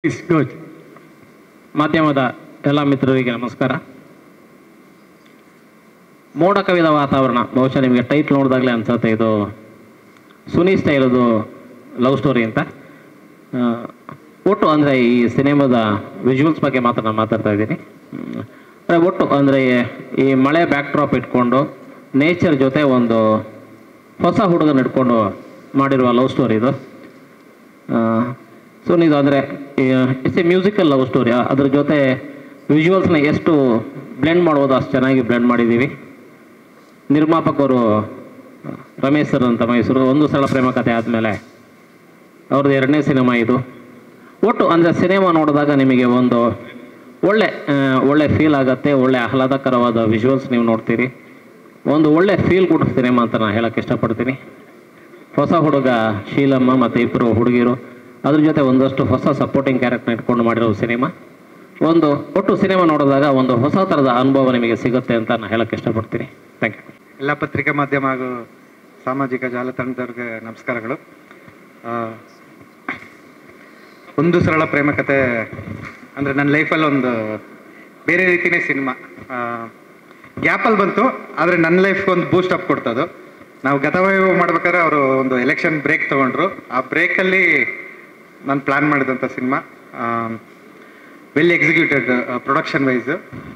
Good. ಮಾಧ್ಯಮದ ಎಲ್ಲ ಮಿತ್ರರಿಗೆ ನಮಸ್ಕಾರ. ಮೋಡ ಕವಿದ ವಾತಾವರಣ, ಬಹುಶಃ ನಿಮಗೆ ಟೈಟ್ಲ್ ನೋಡಿದಾಗಲೇ ಅನ್ಸುತ್ತೆ ಇದು ಸುನಿ ಸ್ಟೈಲದು ಲವ್ ಸ್ಟೋರಿ ಅಂತ. ಒಟ್ಟು ಅಂದರೆ ಈ ಸಿನಿಮಾದ ವಿಜುವಲ್ಸ್ ಬಗ್ಗೆ ಮಾತ್ರ ನಾನು ಮಾತಾಡ್ತಾ ಇದ್ದೀನಿ. ಒಟ್ಟು ಅಂದರೆ ಈ ಮಳೆ ಬ್ಯಾಕ್ ಡ್ರಾಪ್ ಇಟ್ಕೊಂಡು ನೇಚರ್ ಜೊತೆ ಒಂದು ಹೊಸ ಹುಡುಗನ ಇಟ್ಕೊಂಡು ಮಾಡಿರುವ ಲವ್ ಸ್ಟೋರಿ ಇದು. ಸುನಿದು ಅಂದರೆ it's A musical love story. ಅದ್ರ ಜೊತೆ ವಿಜುವಲ್ಸ್ನ ಎಷ್ಟು ಬ್ಲೆಂಡ್ ಮಾಡ್ಬೋದು ಅಷ್ಟು ಚೆನ್ನಾಗಿ ಬ್ಲೆಂಡ್ ಮಾಡಿದ್ದೀವಿ. ನಿರ್ಮಾಪಕರು ರಮೇಶ್ ಸರ್ ಅಂತ ಮೈಸೂರು. ಒಂದು ಸರಳ ಪ್ರೇಮ ಕಥೆ ಆದಮೇಲೆ ಅವ್ರದ್ದು ಎರಡನೇ ಸಿನಿಮಾ ಇದು. ಒಟ್ಟು ಅಂದರೆ ಸಿನಿಮಾ ನೋಡಿದಾಗ ನಿಮಗೆ ಒಂದು ಒಳ್ಳೆ ಫೀಲ್ ಆಗುತ್ತೆ, ಒಳ್ಳೆ ಆಹ್ಲಾದಕರವಾದ ವಿಜುವಲ್ಸ್ ನೀವು ನೋಡ್ತೀರಿ. ಒಂದು ಒಳ್ಳೆ ಫೀಲ್ ಗುಡ್ ಸಿನಿಮಾ ಅಂತ ನಾನು ಹೇಳೋಕ್ಕೆ ಇಷ್ಟಪಡ್ತೀನಿ. ಹೊಸ ಹುಡುಗ ಶೀಲಮ್ಮ ಮತ್ತು ಇಬ್ಬರು ಹುಡುಗಿರು, ಅದ್ರ ಜೊತೆ ಒಂದಷ್ಟು ಹೊಸ ಸಪೋರ್ಟಿಂಗ್ ಕ್ಯಾರೆಕ್ಟರ್ ಇಟ್ಕೊಂಡು ಮಾಡಿರೋ ಸಿನಿಮಾ. ಒಟ್ಟು ಸಿನಿಮಾ ನೋಡಿದಾಗ ಒಂದು ಹೊಸ ಥರದ ಅನುಭವ ನಿಮಗೆ ಸಿಗುತ್ತೆ ಅಂತ ನಾನು ಹೇಳೋಕ್ಕೆ ಇಷ್ಟಪಡ್ತೀನಿ. Thank you. ಎಲ್ಲ ಪತ್ರಿಕಾ ಮಾಧ್ಯಮ ಹಾಗೂ ಸಾಮಾಜಿಕ ಜಾಲತಾಣದವ್ರಿಗೆ ನಮಸ್ಕಾರಗಳು. ಒಂದು ಸರಳ ಪ್ರೇಮ ಕಥೆ ಅಂದರೆ ನನ್ನ ಲೈಫಲ್ಲಿ ಒಂದು ಬೇರೆ ರೀತಿಯೇ ಸಿನಿಮಾ. ಗ್ಯಾಪಲ್ಲಿ ಬಂತು, ಆದರೆ ನನ್ನ ಲೈಫ್ಗೆ ಒಂದು ಬೂಸ್ಟ್ ಅಪ್ ಕೊಡ್ತದು. ನಾವು ಗತವೈಭವ ಮಾಡ್ಬೇಕಾದ್ರೆ ಅವರು ಒಂದು ಎಲೆಕ್ಷನ್ ಬ್ರೇಕ್ ತೊಗೊಂಡ್ರು. ಆ ಬ್ರೇಕಲ್ಲಿ ನಾನು ಪ್ಲ್ಯಾನ್ ಮಾಡಿದಂಥ cinema, well executed production wise.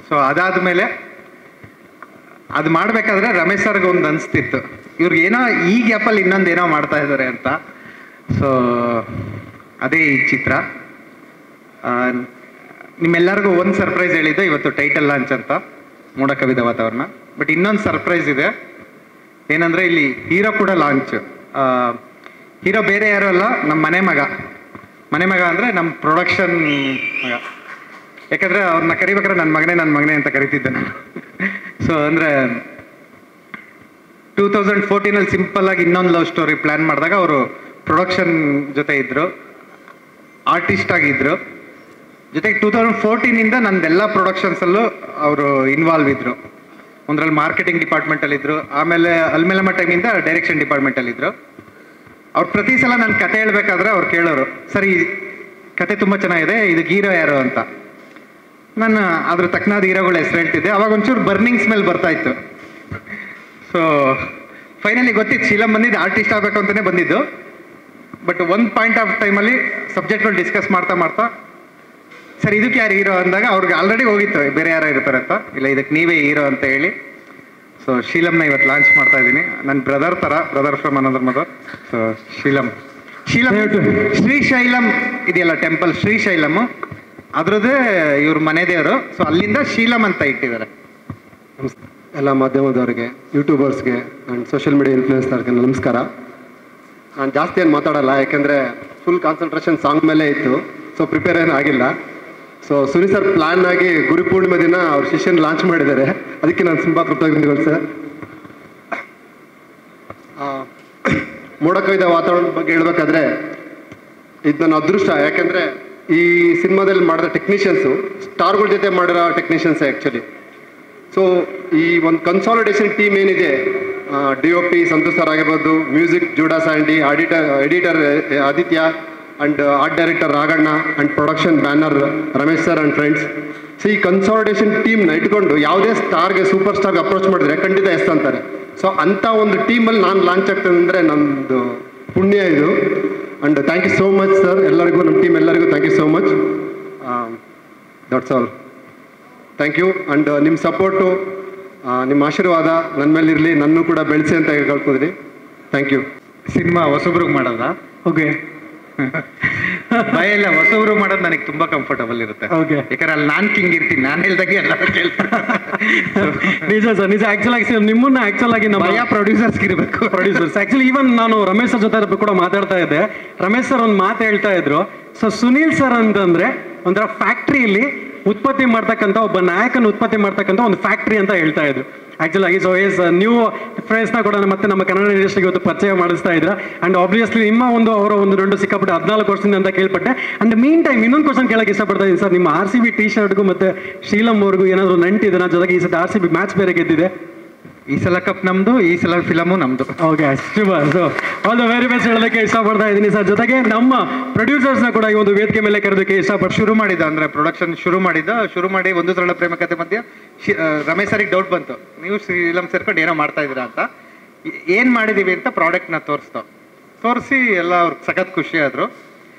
So ಅದಾದಮೇಲೆ ಅದು ಮಾಡಬೇಕಾದ್ರೆ ರಮೇಶ್ ಸರ್ಗೆ ಒಂದು ಅನಿಸ್ತಿತ್ತು, ಇವ್ರಿಗೆ ಏನೋ ಈ ಗ್ಯಾಪಲ್ಲಿ ಇನ್ನೊಂದು ಏನೋ ಮಾಡ್ತಾ ಇದ್ದಾರೆ ಅಂತ. ಸೊ ಅದೇ ಈ ಚಿತ್ರ. ನಿಮ್ಮೆಲ್ಲರಿಗೂ ಒಂದು ಸರ್ಪ್ರೈಸ್ ಹೇಳಿದ್ದು ಇವತ್ತು ಟೈಟಲ್ ಲಾಂಚ್ ಅಂತ, ಮೋಡ ಕವಿದ ವಾತಾವರಣ. ಬಟ್ ಇನ್ನೊಂದು ಸರ್ಪ್ರೈಸ್ ಇದೆ, ಏನಂದರೆ ಇಲ್ಲಿ ಹೀರೋ ಕೂಡ ಲಾಂಚ್. ಹೀರೋ ಬೇರೆ ಯಾರು ಅಲ್ಲ, ನಮ್ಮ ಮನೆ ಮಗ ಅಂದರೆ ನಮ್ಮ ಪ್ರೊಡಕ್ಷನ್ ಮಗ. ಯಾಕಂದರೆ ಅವ್ರನ್ನ ಕರಿಬೇಕಾದ್ರೆ ನನ್ನ ಮಗನೇ ಅಂತ ಕರಿತಿದ್ದೆ ನಾನು. ಸೊ ಅಂದರೆ 2014 ಸಿಂಪಲ್ಲಾಗಿ ಇನ್ನೊಂದು ಲವ್ ಸ್ಟೋರಿ ಪ್ಲ್ಯಾನ್ ಮಾಡಿದಾಗ ಅವರು ಪ್ರೊಡಕ್ಷನ್ ಜೊತೆ ಇದ್ದರು, ಆರ್ಟಿಸ್ಟ್ ಆಗಿದ್ದರು. ಜೊತೆಗೆ 2014 ನಂದೆಲ್ಲ ಪ್ರೊಡಕ್ಷನ್ಸಲ್ಲೂ ಅವರು ಇನ್ವಾಲ್ವ್ ಇದ್ದರು. ಒಂದರಲ್ಲಿ ಮಾರ್ಕೆಟಿಂಗ್ ಡಿಪಾರ್ಟ್ಮೆಂಟಲ್ಲಿದ್ದರು, ಆಮೇಲೆ ಅಲ್ಮೇಲಮ್ಮ ಟೈಮಿಂದ ಡೈರೆಕ್ಷನ್ ಡಿಪಾರ್ಟ್ಮೆಂಟಲ್ಲಿದ್ದರು. ಅವ್ರು ಪ್ರತಿ ಸಲ ನಾನು ಕತೆ ಹೇಳಬೇಕಾದ್ರೆ ಅವ್ರು ಕೇಳೋರು, ಸರಿ ಕತೆ ತುಂಬ ಚೆನ್ನಾಗಿದೆ, ಇದಕ್ಕೆ ಹೀರೋ ಯಾರು ಅಂತ. ನಾನು ಅದ್ರ ತಕ್ಕನಾದ ಹೀರೋಗಳ ಹೆಸರು ಹೇಳ್ತಿದ್ದೆ. ಅವಾಗ ಒಂಚೂರು ಬರ್ನಿಂಗ್ ಸ್ಮೆಲ್ ಬರ್ತಾಯಿತ್ತು. ಸೊ ಫೈನಲಿ ಗೊತ್ತಿತ್ತು ಶೀಲಂ ಬಂದಿದ್ದು ಆರ್ಟಿಸ್ಟ್ ಆಗಬೇಕು ಅಂತಲೇ ಬಂದಿದ್ದು. ಬಟ್ ಒಂದು ಪಾಯಿಂಟ್ ಆಫ್ ಟೈಮಲ್ಲಿ ಸಬ್ಜೆಕ್ಟ್ಗಳು ಡಿಸ್ಕಸ್ ಮಾಡ್ತಾ ಸರ್ ಇದಕ್ಕೆ ಯಾರು ಹೀರೋ ಅಂದಾಗ ಅವ್ರಿಗೆ ಆಲ್ರೆಡಿ ಹೋಗಿತ್ತು ಬೇರೆ ಯಾರೋ ಇರ್ತಾರೆ ಅಂತ. ಇಲ್ಲ, ಇದಕ್ಕೆ ನೀವೇ ಹೀರೋ ಅಂತ ಹೇಳಿ ಸೊ ಶೀಲಂನ ಇವತ್ತು ಲಾಂಚ್ ಮಾಡ್ತಾ ಇದ್ದೀನಿ. ನನ್ನ brother from another mother. So ಶೀಲಂ ಶ್ರೀಶೈಲಂ ಇದೆಯಲ್ಲ ಟೆಂಪಲ್, ಶ್ರೀಶೈಲಮ್ ಅದ್ರದ್ದೇ ಇವ್ರ ಮನೆ ದೇವರು. ಸೊ ಅಲ್ಲಿಂದ ಶೀಲಂ ಅಂತ ಇಟ್ಟಿದ್ದಾರೆ. ಎಲ್ಲ ಮಾಧ್ಯಮದವರಿಗೆ, ಯೂಟ್ಯೂಬರ್ಸ್ಗೆ ಆ್ಯಂಡ್ ಸೋಷಿಯಲ್ ಮೀಡಿಯಾ ಇನ್ಫ್ಲೂಯೆನ್ಸರ್ಗೆ ನಮಸ್ಕಾರ. ನಾನು ಜಾಸ್ತಿ ಏನು ಮಾತಾಡಲ್ಲ, ಯಾಕೆಂದರೆ ಫುಲ್ ಕಾನ್ಸಂಟ್ರೇಷನ್ ಸಾಂಗ್ ಮೇಲೆ ಇತ್ತು. ಸೊ ಪ್ರಿಪೇರ್ ಏನು ಆಗಿಲ್ಲ. ಸೊ ಸುನಿ ಸರ್ ಪ್ಲ್ಯಾನ್ ಆಗಿ ಗುರು ಪೂರ್ಣಿಮೆ ದಿನ ಅವ್ರ ಶಿಷ್ಯನ ಲಾಂಚ್ ಮಾಡಿದ್ದಾರೆ, ಅದಕ್ಕೆ ನಾನು ತುಂಬ ಕೃತಜ್ಞತೆಗಳು ಸರ್. ಮೋಡ ಕವಿದ ವಾತಾವರಣದ ಬಗ್ಗೆ ಹೇಳ್ಬೇಕಾದ್ರೆ ಇದು ನನ್ನ ಅದೃಷ್ಟ. ಯಾಕೆಂದರೆ ಈ ಸಿನಿಮಾದಲ್ಲಿ ಮಾಡಿದ ಟೆಕ್ನಿಷಿಯನ್ಸು ಸ್ಟಾರ್ಗಳ ಜೊತೆ ಮಾಡಿರೋ ಟೆಕ್ನಿಷಿಯನ್ಸೇ ಆ್ಯಕ್ಚುಲಿ. ಸೊ ಈ ಒಂದು ಕನ್ಸಾಲಿಡೇಷನ್ ಟೀಮ್ ಏನಿದೆ, DOP ಸಂತೋಷ್ ಸರ್ ಆಗಿರ್ಬೋದು, music Judah Sandhy, editor Aditya and art director Raghanna and production banner Ramesh sir and friends. So ಈ ಕನ್ಸಾಲಿಡೇಷನ್ ಟೀಮ್ನ ಇಟ್ಕೊಂಡು ಯಾವುದೇ ಸ್ಟಾರ್ಗೆ, ಸೂಪರ್ ಸ್ಟಾರ್ಗೆ ಅಪ್ರೋಚ್ ಮಾಡಿದ್ರೆ ಖಂಡಿತ ಎಸ್ ಅಂತಾರೆ. ಸೊ ಅಂಥ ಒಂದು ಟೀಮಲ್ಲಿ ನಾನು ಲಾಂಚ್ ಆಗ್ತೇನೆ ಅಂದರೆ ನಮ್ಮದು ಪುಣ್ಯ ಇದು. And thank you so much sir, ಎಲ್ಲರಿಗೂ, ನಮ್ಮ ಟೀಮ್ ಎಲ್ಲರಿಗೂ thank you so much. That's all. Thank you. And ನಿಮ್ಮ ಸಪೋರ್ಟು, ನಿಮ್ಮ ಆಶೀರ್ವಾದ ನನ್ನ ಮೇಲೆ ಇರಲಿ, ನನ್ನೂ ಕೂಡ ಬೆಳೆಸಿ ಅಂತ ಹೇಳ್ಕೊಳ್ತಿದ್ದೀನಿ. Thank you. ಸಿನಿಮಾ ಹೊಸಬ್ರಿಗೆ ಮಾಡೋದಾ? ಓಕೆ. ಭಯ ಇಲ್ಲ, ಹೊಸಬ್ರು ಮಾಡೋದು ನನಗೆ ತುಂಬ ಕಂಫರ್ಟಬಲ್ ಇರುತ್ತೆ. ಓಕೆ. ಯಾಕಂದ್ರೆ ಅಲ್ಲಿ ನಾನು ಕಿಂಗ್ ಇರ್ತೀನಿ, ನಾನು ಹೇಳ್ದಾಗೆ ಎಲ್ಲ ಕೇಳ್ತೀನಿ. ನಿಜ ಸರ್, ನಿಜ. ಆ್ಯಕ್ಚುಲಾಗಿ ನಿಮ್ಮನ್ನ ಆ್ಯಕ್ಚುಲಾಗಿ ನಮ್ಮ ಭಯ ಪ್ರೊಡ್ಯೂಸರ್ಸ್ಗೆ ಇರಬೇಕು. ಪ್ರೊಡ್ಯೂಸರ್ಸ್ ಆ್ಯಕ್ಚುಲಿ ಈವನ್ ನಾನು ರಮೇಶ್ ಸರ್ ಜೊತೆ ಕೂಡ ಮಾತಾಡ್ತಾ ಇದ್ದೆ. ರಮೇಶ್ ಸರ್ ಒಂದು ಮಾತು ಹೇಳ್ತಾ ಇದ್ರು. ಸೊ ಸುನೀಲ್ ಸರ್ ಅಂತಂದರೆ ಒಂಥರ ಫ್ಯಾಕ್ಟ್ರಿಯಲ್ಲಿ ಉತ್ಪತ್ತಿ ಮಾಡ್ತಕ್ಕಂಥ ಒಬ್ಬ ನಾಯಕನ ಉತ್ಪತ್ತಿ ಮಾಡ್ತಕ್ಕಂಥ ಒಂದು ಫ್ಯಾಕ್ಟ್ರಿ ಅಂತ ಹೇಳ್ತಾ ಇದ್ರು ಆ್ಯಕ್ಚುಲಾಗಿ. ಸೊ ನ್ಯೂ ಫ್ರೆಂಡ್ಸ್ನ ಕೂಡ ಮತ್ತೆ ನಮ್ಮ ಕನ್ನಡ ಇಂಡಸ್ಟ್ರಿಗೆ ಇವತ್ತು ಪರಿಚಯ ಮಾಡಿಸ್ತಾ ಇದ್ರ. ಆ್ಯಂಡ್ ಆಬ್ವಿಯಸ್ಲಿ ನಿಮ್ಮ ಅವರ ಒಂದು ದೊಡ್ಡ ಸಿಕ್ಕಾಪಟ್ಟೆ 14 ವರ್ಷದಿಂದ ಅಂತ ಕೇಳ್ಪಟ್ಟೆ. ಆ್ಯಂಡ್ ಮೀನ್ ಟೈಮ್ ಇನ್ನೊಂದು ಕ್ವಶನ್ ಕೇಳಕ್ಕೆ ಇಷ್ಟಪಡ್ತಾ ಇದ್ದೀನಿ ಸರ್. ನಿಮ್ಮ RCB ಟಿ ಶರ್ಟ್ಗೂ ಮತ್ತು ಶೀಲಂ ಅವ್ರಿಗೂ ಏನಾದರೂ ನಂಟಿದೆ? ನನ್ನ ಜೊತೆಗೆ ಈ ಸತಿ RCB ಮ್ಯಾಚ್ ಬೇರೆ ಗೆದ್ದಿದೆ. ಈ ಸಲ ಕಪ್ ನಮ್ದು, ಈ ಸಲ ಫಿಲಮು ನಮ್ದು. Okay, super. So all the very best ಹೇಳೋದಕ್ಕೆ ಇಷ್ಟಪಡ್ತಾ ಇದ್ದೀನಿ ಸರ್. ಜೊತೆಗೆ ನಮ್ಮ ಪ್ರೊಡ್ಯೂಸರ್ಸ್ನ ಕೂಡ ಈ ಒಂದು ವೇದಿಕೆ ಮೇಲೆ ಕರೆದಕ್ಕೆ ಇಷ್ಟಪಟ್ಟು ಶುರು ಮಾಡಿದ್ದ ಅಂದರೆ ಪ್ರೊಡಕ್ಷನ್ ಶುರು ಮಾಡಿ ಒಂದು ಸರಳ ಪ್ರೇಮ ಕಥೆ ಮಧ್ಯೆ ರಮೇಶ್ ಸರಿಗೆ ಡೌಟ್ ಬಂತು, ನೀವು ಫಿಲಮ್ ಸೇರ್ಕೊಂಡು ಏನೋ ಮಾಡ್ತಾ ಇದ್ದೀರಾ ಅಂತ. ಏನು ಮಾಡಿದ್ದೀವಿ ಅಂತ ಪ್ರಾಡಕ್ಟ್ನ ತೋರಿಸಿ ಎಲ್ಲ ಅವ್ರಿಗೆ ಸಖತ್ ಖುಷಿ ಆದರು.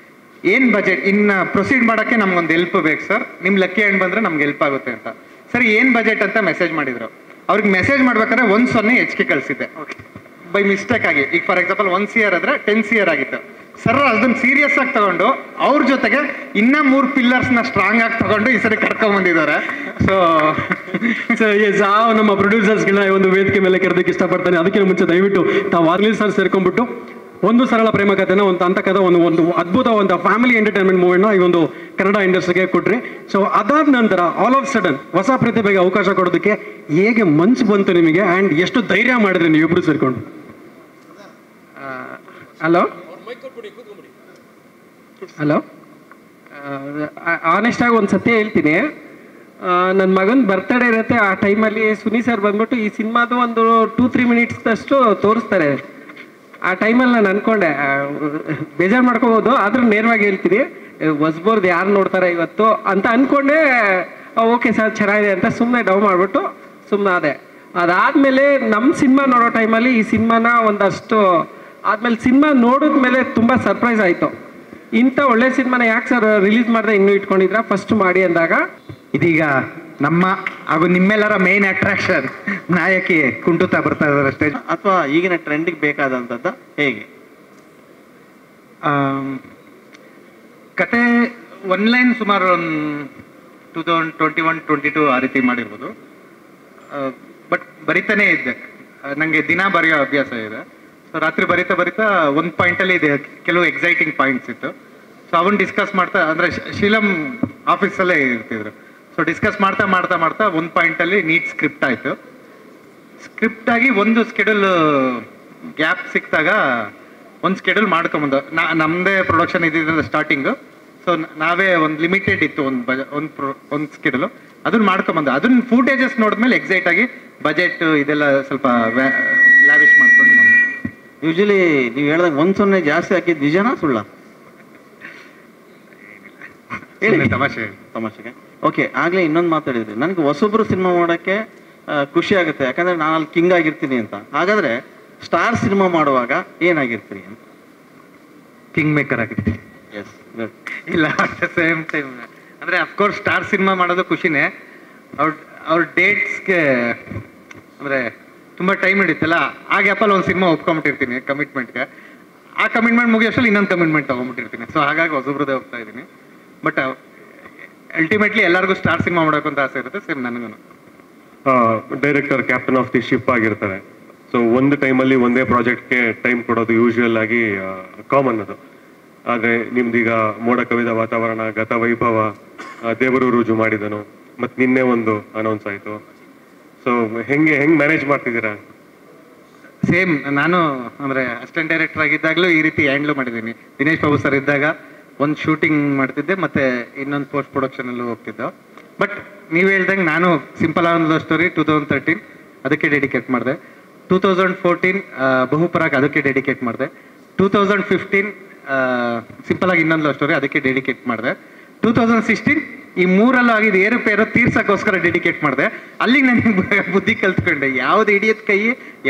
ಏನು ಬಜೆಟ್ ಇನ್ನು ಪ್ರೊಸೀಡ್ ಮಾಡೋಕ್ಕೆ ನಮ್ಗೊಂದು ಹೆಲ್ಪ್ ಬೇಕು ಸರ್, ನಿಮ್ಮ ಲಕ್ಕಿ ಹ್ಯಾಂಡ್ ಬಂದರೆ ನಮ್ಗೆ ಹೆಲ್ಪ್ ಆಗುತ್ತೆ ಅಂತ. ಸರಿ ಏನು ಬಜೆಟ್ ಅಂತ ಮೆಸೇಜ್ ಮಾಡಿದರು. ಅವ್ರಿಗೆ ಮೆಸೇಜ್ ಮಾಡ್ಬೇಕಾದ್ರೆ 1 ಹೆಚ್ಚಿಗೆ ಕಳಿಸಿದ್ದೆ ಬೈ ಮಿಸ್ಟೇಕ್ ಆಗಿ. ಈಗ ಫಾರ್ ಎಕ್ಸಾಂಪಲ್ 1 CR ಆದರೆ 10 CR ಆಗಿತ್ತು. ಸರ್ ಅದನ್ನು ಸೀರಿಯಸ್ ಆಗಿ ತಗೊಂಡು ಅವ್ರ ಜೊತೆಗೆ ಇನ್ನೂ 3 ಪಿಲ್ಲರ್ಸ್ನ ಸ್ಟ್ರಾಂಗ್ ಆಗಿ ತಗೊಂಡು ಈ ಸರಿ ಕರ್ಕೊಂಡ್ಬಂದಿದ್ದಾರೆ. ಸೊ ನಮ್ಮ ಪ್ರೊಡ್ಯೂಸರ್ಸ್ಗಳನ್ನ ಒಂದು ವೇದಿಕೆ ಮೇಲೆ ಕರೆದಕ್ಕೆ ಇಷ್ಟಪಡ್ತಾನೆ. ಅದಕ್ಕಿಂತ ಮುಂಚೆ ದಯವಿಟ್ಟು ತಾವು ಅರ್ಲಿ ಸರ್ ಸೇರ್ಕೊಂಡ್ಬಿಟ್ಟು ಒಂದು ಸರಳ ಪ್ರೇಮ ಕಥೆನ ಅಂತಕ್ಕಂಥ ಒಂದು ಅದ್ಭುತ ಒಂದು ಫ್ಯಾಮಿಲಿ ಎಂಟರ್ಟೈನ್ಮೆಂಟ್ ಮೂವಿನ ಈ ಒಂದು ಕನ್ನಡ ಇಂಡಸ್ಟ್ರಿಗೆ ಕೊಟ್ರಿ. ಸೊ ಅದಾದ ನಂತರ ಆಲ್ ಆಫ್ ಸಡನ್ ಹೊಸ ಪ್ರತಿಭೆಗೆ ಅವಕಾಶ ಕೊಡೋದಕ್ಕೆ ಹೇಗೆ ಮನ್ಸು ಬಂತು ನಿಮಗೆ, ಆ್ಯಂಡ್ ಎಷ್ಟು ಧೈರ್ಯ ಮಾಡಿದ್ರಿ ನೀವು ಇಬ್ಬರು ಸೇರ್ಕೊಂಡು? ಹಲೋ ಆನೆಸ್ಟಾಗಿ ಒಂದು ಸತ್ಯ ಹೇಳ್ತೀನಿ. ನನ್ನ ಮಗನ ಬರ್ತಡೇ ಇರುತ್ತೆ. ಆ ಟೈಮಲ್ಲಿ ಸುನಿ ಸರ್ ಬಂದ್ಬಿಟ್ಟು ಈ ಸಿನಿಮಾದು ಒಂದು 2-3 ಮಿನಿಟ್ಸ್ದಷ್ಟು ತೋರಿಸ್ತಾರೆ. ಆ ಟೈಮಲ್ಲಿ ನಾನು ಅನ್ಕೊಂಡೆ ಬೇಜಾರು ಮಾಡ್ಕೋಬೋದು, ಆದ್ರೂ ನೇರವಾಗಿ ಹೇಳ್ತೀನಿ, ಹೊಸಬರ್ದು ಯಾರು ನೋಡ್ತಾರೆ ಇವತ್ತು ಅಂತ ಅನ್ಕೊಂಡೆ. ಓಕೆ ಸರ್ ಚೆನ್ನಾಗಿದೆ ಅಂತ ಸುಮ್ಮನೆ ಡೌ ಮಾಡಿಬಿಟ್ಟು ಸುಮ್ಮನೆ ಅದೇ. ಅದಾದಮೇಲೆ ನಮ್ಮ ಸಿನಿಮಾ ನೋಡೋ ಟೈಮಲ್ಲಿ ಈ ಸಿನಿಮಾನ ಒಂದಷ್ಟು ಆದಮೇಲೆ ಸಿನಿಮಾ ನೋಡಿದ್ಮೇಲೆ ತುಂಬ ಸರ್ಪ್ರೈಸ್ ಆಯಿತು. ಇಂಥ ಒಳ್ಳೆ ಸಿನಿಮಾನ ಯಾಕೆ ಸರ್ ರಿಲೀಸ್ ಮಾಡಿದೆ ಇನ್ನೂ ಇಟ್ಕೊಂಡಿದ್ರ ಫಸ್ಟ್ ಮಾಡಿ ಅಂದಾಗ, ಇದೀಗ ನಮ್ಮ ಹಾಗೂ ನಿಮ್ಮೆಲ್ಲರ ಮೇನ್ ಅಟ್ರಾಕ್ಷನ್ ನಾಯಕಿ ಕುಂಟುತ್ತಾ ಬರ್ತಾ ಇದ್ದಾರೆ ಸ್ಟೇಜ್. ಅಥವಾ ಈಗಿನ ಟ್ರೆಂಡಿಗೆ ಬೇಕಾದಂಥದ್ದು ಹೇಗೆ? ಕತೆ ಒನ್ಲೈನ್ ಸುಮಾರು 2021-22 ಆ ರೀತಿ ಮಾಡಿರ್ಬೋದು. ಬಟ್ ಬರಿತಾನೇ ಇದ್ದೆ, ನನಗೆ ದಿನ ಬರೆಯೋ ಅಭ್ಯಾಸ ಇದೆ. ಸೊ ರಾತ್ರಿ ಬರಿತಾ ಒಂದು ಪಾಯಿಂಟಲ್ಲಿ ಇದೆ ಕೆಲವು ಎಕ್ಸೈಟಿಂಗ್ ಪಾಯಿಂಟ್ಸ್ ಇತ್ತು. ಸೊ ಅವನ್ನ ಡಿಸ್ಕಸ್ ಮಾಡ್ತಾ, ಅಂದರೆ ಶೀಲಂ ಆಫೀಸಲ್ಲೇ ಇರ್ತಿದ್ರು. ಸೊ ಡಿಸ್ಕಸ್ ಮಾಡ್ತಾ ಒಂದು ಪಾಯಿಂಟಲ್ಲಿ ನೀಟ್ ಸ್ಕ್ರಿಪ್ಟ್ ಆಯಿತು. ಸ್ಕ್ರಿಪ್ಟ್ ಆಗಿ ಒಂದು ಸ್ಕೆಡ್ಯೂಲ್ ಗ್ಯಾಪ್ ಸಿಕ್ಕಿದಾಗ ಒಂದು ಸ್ಕೆಡ್ಯೂಲ್ ಮಾಡ್ಕೊಂಬಂದು ನಮ್ಮದೇ ಪ್ರೊಡಕ್ಷನ್ ಇದ್ದಿದ್ದರಿಂದ ಸ್ಟಾರ್ಟಿಂಗು. ಸೊ ನಾವೇ ಒಂದು ಲಿಮಿಟೆಡ್ ಇತ್ತು ಒಂದು ಸ್ಕೆಡ್ಯೂಲು, ಅದನ್ನ ಮಾಡ್ಕೊಂಬಂದು ಅದನ್ನ ಫೂಟೇಜಸ್ ನೋಡಿದ್ಮೇಲೆ ಎಕ್ಸೈಟ್ ಆಗಿ ಬಜೆಟ್ ಇದೆಲ್ಲ ಸ್ವಲ್ಪ ಲ್ಯಾವಿಶ್ ಮಾಡ್ಕೊಂಡು. ಯೂಶಲಿ ನೀವು ಹೇಳಿದಾಗ 1-0 ಜಾಸ್ತಿ ಹಾಕಿದ್ದು ನಿಜನಾ ಸುಳ್ಳ? ಹೇಳಿ, ತಮಾಷೆಗೆ. ಓಕೆ, ಆಗಲೇ ಇನ್ನೊಂದು ಮಾತಾಡಿದ್ರಿ, ನನಗೆ ಹೊಸೊಬ್ರು ಸಿನಿಮಾ ಮಾಡೋಕ್ಕೆ ಖುಷಿ ಆಗುತ್ತೆ, ಯಾಕಂದರೆ ನಾನು ಅಲ್ಲಿ ಕಿಂಗ್ ಆಗಿರ್ತೀನಿ ಅಂತ. ಹಾಗಾದರೆ ಸ್ಟಾರ್ ಸಿನಿಮಾ ಮಾಡುವಾಗ ಏನಾಗಿರ್ತೀರಿ ಅಂತ? ಕಿಂಗ್ ಮೇಕರ್ ಆಗಿರ್ತೀನಿ. ಎಸ್, ಇಲ್ಲ ಸೇಮ್ ಟೈಮ್ ಅಂದರೆ ಅಫ್ಕೋರ್ಸ್ ಸ್ಟಾರ್ ಸಿನಿಮಾ ಮಾಡೋದು ಖುಷಿನೇ. ಅವ್ರ ಡೇಟ್ಸ್ಗೆ ಅಂದರೆ ತುಂಬ ಟೈಮ್ ಹಿಡಿತಲ್ಲ, ಆ ಗ್ಯಾಪಲ್ಲಿ ಒಂದು ಸಿನಿಮಾ ಒಪ್ಕೊಂಬಿಟ್ಟಿರ್ತೀನಿ ಕಮಿಟ್ಮೆಂಟ್ಗೆ. ಆ ಕಮಿಟ್ಮೆಂಟ್ ಮುಗಿಯೋಷ್ಟಲ್ಲಿ ಇನ್ನೊಂದು ಕಮಿಟ್ಮೆಂಟ್ ತೊಗೊಂಬಿಟ್ಟಿರ್ತೀನಿ. ಸೊ ಹಾಗಾಗಿ ಹೊಸಬ್ರದೇ ಹೋಗ್ತಾ ಇದ್ದೀನಿ. ಬಟ್ ಅಲ್ಟಿಮೇಟ್ಲಿ ಎಲ್ಲರಿಗೂ ಸ್ಟಾರ್ ಸಿನಿಮಾ ಮಾಡೋಕೆ ಅಂತ ಆಸೆ ಇರುತ್ತೆ, ಸೇಮ್ ನನಗೂ. Director captain of the ship ಆಗಿರ್ತಾರೆ. ಸೊ ಒಂದು ಟೈಮಲ್ಲಿ ಒಂದೇ ಪ್ರಾಜೆಕ್ಟ್ಗೆ ಟೈಮ್ ಕೊಡೋದು ಯೂಶುವಲ್ ಆಗಿ ಕಾಮನ್ ಅದು. ಆದರೆ ನಿಮ್ದೀಗ ಮೋಡ ಕವಿದ ವಾತಾವರಣ, ಗತವೈಭವ, ದೇವರು ರುಜು ಮಾಡಿದನು, ಮತ್ತು ನಿನ್ನೆ ಒಂದು ಅನೌನ್ಸ್ ಆಯಿತು. ಸೊ ಹೆಂಗೆ ಮ್ಯಾನೇಜ್ ಮಾಡ್ತಿದ್ದೀರಾ? ಸೇಮ್ ನಾನು ಅಂದರೆ ಅಸಿಸ್ಟೆಂಟ್ ಡೈರೆಕ್ಟರ್ ಆಗಿದ್ದಾಗಲೂ ಈ ರೀತಿ ಹ್ಯಾಂಡ್ಲ್ ಮಾಡಿದ್ದೀನಿ. ದಿನೇಶ್ ಬಾಬು ಸರ್ ಇದ್ದಾಗ ಒಂದು ಶೂಟಿಂಗ್ ಮಾಡ್ತಿದ್ದೆ, ಮತ್ತು ಇನ್ನೊಂದು ಪೋಸ್ಟ್ ಪ್ರೊಡಕ್ಷನಲ್ಲೂ ಹೋಗ್ತಿದ್ದೆ. ಬಟ್ ನೀವು ಹೇಳ್ದಂಗೆ ನಾನು ಸಿಂಪಲ್ ಆದ ಸ್ಟೋರಿ 2013 ಅದಕ್ಕೆ ಡೆಡಿಕೇಟ್ ಮಾಡಿದೆ. 2014 ಬಹುಪರಾಗ್ ಅದಕ್ಕೆ ಡೆಡಿಕೇಟ್ ಮಾಡಿದೆ. 2015 ಸಿಂಪಲ್ ಆಗಿ ಇನ್ನೊಂದು ಲವ್ ಸ್ಟೋರಿ ಅದಕ್ಕೆ ಡೆಡಿಕೇಟ್ ಮಾಡಿದೆ. 2016 ಈ ಮೂರಲ್ಲೂ ಆಗಿದ್ದು ಏರುಪೇರು ತೀರ್ಸಕ್ಕೋಸ್ಕರ ಡೆಡಿಕೇಟ್ ಮಾಡಿದೆ. ಅಲ್ಲಿಗೆ ನನಗೆ ಬುದ್ಧಿ ಕಲ್ತ್ಕೊಂಡೆ, ಯಾವ್ದು ಹಿಡಿಯೋದು ಕೈ,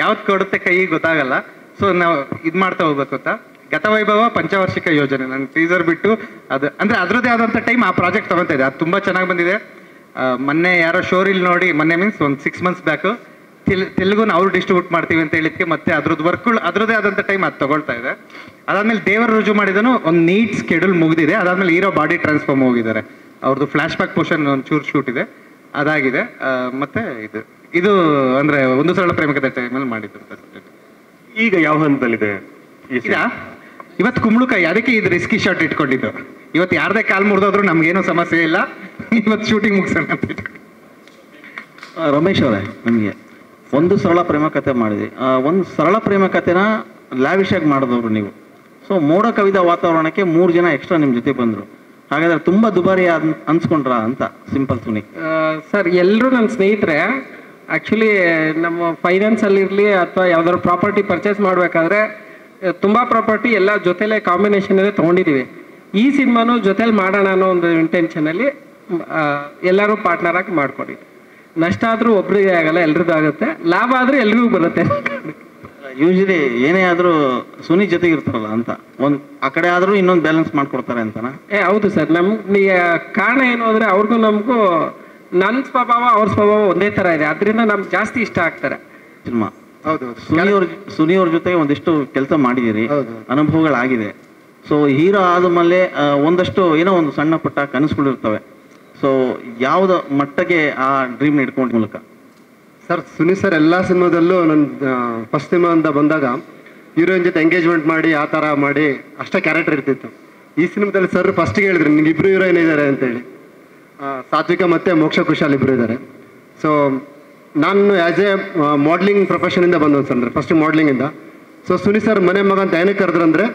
ಯಾವ್ದು ಕೊಡುತ್ತೆ ಕೈ ಗೊತ್ತಾಗಲ್ಲ. ಸೊ ನಾವು ಇದು ಮಾಡ್ತಾ ಹೋಗ್ಬೇಕು ಅಂತ. ಗತವೈಭವ ಪಂಚವಾರ್ಷಿಕ ಯೋಜನೆ ನಾನು ಟೀಸರ್ ಬಿಟ್ಟು ಅದು ಅಂದರೆ ಅದರದ್ದೇ ಆದಂಥ ಟೈಮ್ ಆ ಪ್ರಾಜೆಕ್ಟ್ ತೊಗೊತಾ ಇದೆ. ಅದು ತುಂಬ ಚೆನ್ನಾಗಿ ಬಂದಿದೆ. ಮೊನ್ನೆ ಯಾರೋ ಶೋರಿಲ್ ನೋಡಿ, ಮೊನ್ನೆ ಮೀನ್ಸ್ ಒಂದು 6 months ಬ್ಯಾಕು ತೆಲುಗುನ ಅವ್ರು ಡಿಸ್ಟ್ರಿಬ್ಯೂಟ್ ಮಾಡ್ತೀವಿ ಅಂತ ಹೇಳಿದ್ಕೆ ಮತ್ತೆ ಅದ್ರದ್ದು ವರ್ಕ್ಗಳು ಅದರದ್ದೇ ಆದಂಥ ಟೈಮ್ ಅದು ತಗೊಳ್ತಾ ಇದೆ. ಅದಾದ್ಮೇಲೆ ದೇವರು ರುಜು ಮಾಡಿದನು ಒಂದು ನೀಟ್ ಸ್ಕೆಡ್ಯೂಲ್ ಮುಗಿದಿದೆ. ಅದಾದ್ಮೇಲೆ ಹೀರೋ ಬಾಡಿ ಟ್ರಾನ್ಸ್ಫಾರ್ಮ್ ಹೋಗಿದ್ದಾರೆ. ಅವ್ರದ್ದು ಫ್ಲಾಶ್ ಬ್ಯಾಕ್ ಪೋರ್ಷನ್ ಒಂದು ಚೂರು ಶೂಟ್ ಇದೆ, ಅದಾಗಿದೆ. ಮತ್ತೆ ಇದು ಅಂದರೆ ಒಂದು ಸರಳ ಪ್ರೇಮಕತೆ ಟೈಮಲ್ಲಿ ಮಾಡಿದ್ದು. ಈಗ ಯಾವ ಹಂತದಲ್ಲಿದೆ? ಇವತ್ತು ಕುಂಬಳಕಾಯಿ, ಅದಕ್ಕೆ ಇದು ರಿಸ್ಕಿ ಶಾಟ್ ಇಟ್ಕೊಂಡಿದ್ದು. ಇವತ್ತು ಯಾರದೇ ಕಾಲು ಮುರಿದೋದ್ರು ನಮ್ಗೇನು ಸಮಸ್ಯೆ ಇಲ್ಲ, ಇವತ್ತು ಶೂಟಿಂಗ್ ಮುಗಿಸೋಣ ಅಂತ ಇಟ್ಕೊಂಡು. ರಮೇಶ್ ಅವರೇ, ನಿಮಗೆ ಒಂದು ಸರಳ ಪ್ರೇಮ ಕಥೆ ಮಾಡಿದ್ವಿ. ಒಂದು ಸರಳ ಪ್ರೇಮ ಕಥೆನ ಲ್ಯಾವಿಶ್ ಆಗಿ ಮಾಡಿದವರು ನೀವು. ಸೊ ಮೋಡ ಕವಿದ ವಾತಾವರಣಕ್ಕೆ 3 ಜನ ಎಕ್ಸ್ಟ್ರಾ ನಿಮ್ಮ ಜೊತೆ ಬಂದರು. ಹಾಗಾದ್ರೆ ತುಂಬ ದುಬಾರಿ ಅನ್ಸ್ಕೊಂಡ್ರಾ ಅಂತ? ಸಿಂಪಲ್ ಸುನಿ ಸರ್, ಎಲ್ಲರೂ ನನ್ನ ಸ್ನೇಹಿತರೆ. ಆ್ಯಕ್ಚುಲಿ ನಮ್ಮ ಫೈನಾನ್ಸಲ್ಲಿರಲಿ ಅಥವಾ ಯಾವ್ದಾದ್ರು ಪ್ರಾಪರ್ಟಿ ಪರ್ಚೇಸ್ ಮಾಡಬೇಕಾದ್ರೆ ತುಂಬ ಪ್ರಾಪರ್ಟಿ ಎಲ್ಲ ಜೊತೆಲೇ ಕಾಂಬಿನೇಷನಲ್ಲೇ ತೊಗೊಂಡಿದ್ದೀವಿ. ಈ ಸಿನಿಮಾನು ಜೊತೆಲಿ ಮಾಡೋಣ ಅನ್ನೋ ಒಂದು ಇಂಟೆನ್ಷನಲ್ಲಿ ಎಲ್ಲರೂ ಪಾರ್ಟ್ನರಾಗಿ ಮಾಡ್ಕೊಂಡಿದ್ವಿ. ನಷ್ಟ ಆದರೂ ಒಬ್ರಿಗೆ ಆಗಲ್ಲ, ಎಲ್ರಿಗೂ ಆಗುತ್ತೆ. ಲಾಭ ಆದರೆ ಎಲ್ರಿಗೂ ಬರುತ್ತೆ. ಯೂಶಲಿ ಏನೇ ಆದರೂ ಸುನಿ ಜೊತೆಗೆ ಇರ್ತಾರಲ್ಲ ಅಂತ ಒಂದು ಆ ಕಡೆ ಆದರೂ ಇನ್ನೊಂದು ಬ್ಯಾಲೆನ್ಸ್ ಮಾಡ್ಕೊಡ್ತಾರೆ ಅಂತನಾ? ಹೌದು ಸರ್. ನಮ್ಗೆ ಕಾರಣ ಏನು ಅಂದರೆ ಅವ್ರಿಗೂ ನಮಗೂ ನನ್ನ ಸ್ವಭಾವ ಅವ್ರ ಸ್ವಭಾವ ಒಂದೇ ಥರ ಇದೆ, ಅದರಿಂದ ನಮ್ಗೆ ಜಾಸ್ತಿ ಇಷ್ಟ ಆಗ್ತಾರೆ ಸಿನಿಮಾ. ಹೌದು, ಸುನಿ ಅವ್ರ ಜೊತೆ ಒಂದಿಷ್ಟು ಕೆಲಸ ಮಾಡಿದಿರಿ, ಅನುಭವಗಳಾಗಿದೆ. ಸೊ ಹೀರೋ ಆದಮೇಲೆ ಒಂದಷ್ಟು ಏನೋ ಒಂದು ಸಣ್ಣ ಪುಟ್ಟ ಕನಸುಗಳಿರ್ತವೆ. ಸೊ ಯಾವ್ದು ಮಟ್ಟಕ್ಕೆ ಆ ಡ್ರೀಮ್ ಇಟ್ಕೊಂಡ ಮೂಲಕ? ಸರ್, ಸುನಿ ಸರ್ ಎಲ್ಲ ಸಿನಿಮಾದಲ್ಲೂ ನನ್ನ ಫಸ್ಟ್ ಸಿನಿಮಾ ಅಂತ ಬಂದಾಗ ಹೀರೋಯಿನ್ ಜೊತೆ ಎಂಗೇಜ್ಮೆಂಟ್ ಮಾಡಿ ಆ ಥರ ಮಾಡಿ ಅಷ್ಟೇ ಕ್ಯಾರೆಕ್ಟರ್ ಇರ್ತಿತ್ತು. ಈ ಸಿನಿಮಾದಲ್ಲಿ ಸರ್ ಫಸ್ಟ್ಗೆ ಹೇಳಿದ್ರು ನಿಮ್ಗೆ ಇಬ್ಬರು ಹೀರೋಯಿನ್ ಇದ್ದಾರೆ ಅಂತೇಳಿ. ಸಾತ್ವಿಕ ಮತ್ತು ಮೋಕ್ಷ ಕುಶಾಲ್ ಇಬ್ಬರು ಇದ್ದಾರೆ. ಸೊ ನಾನು ಆ್ಯಸ್ ಎ ಮಾಡ್ಲಿಂಗ್ ಪ್ರೊಫೆಷನಿಂದ ಬಂದದ್ದು ಸರ್, ಅಂದರೆ ಫಸ್ಟ್ ಮಾಡ್ಲಿಂಗಿಂದ. ಸೊ ಸುನಿ ಸರ್ ಮನೆ ಮಗ ಅಂತ ಏನಕ್ಕೆ ಕರೆದ್ರಂದರೆ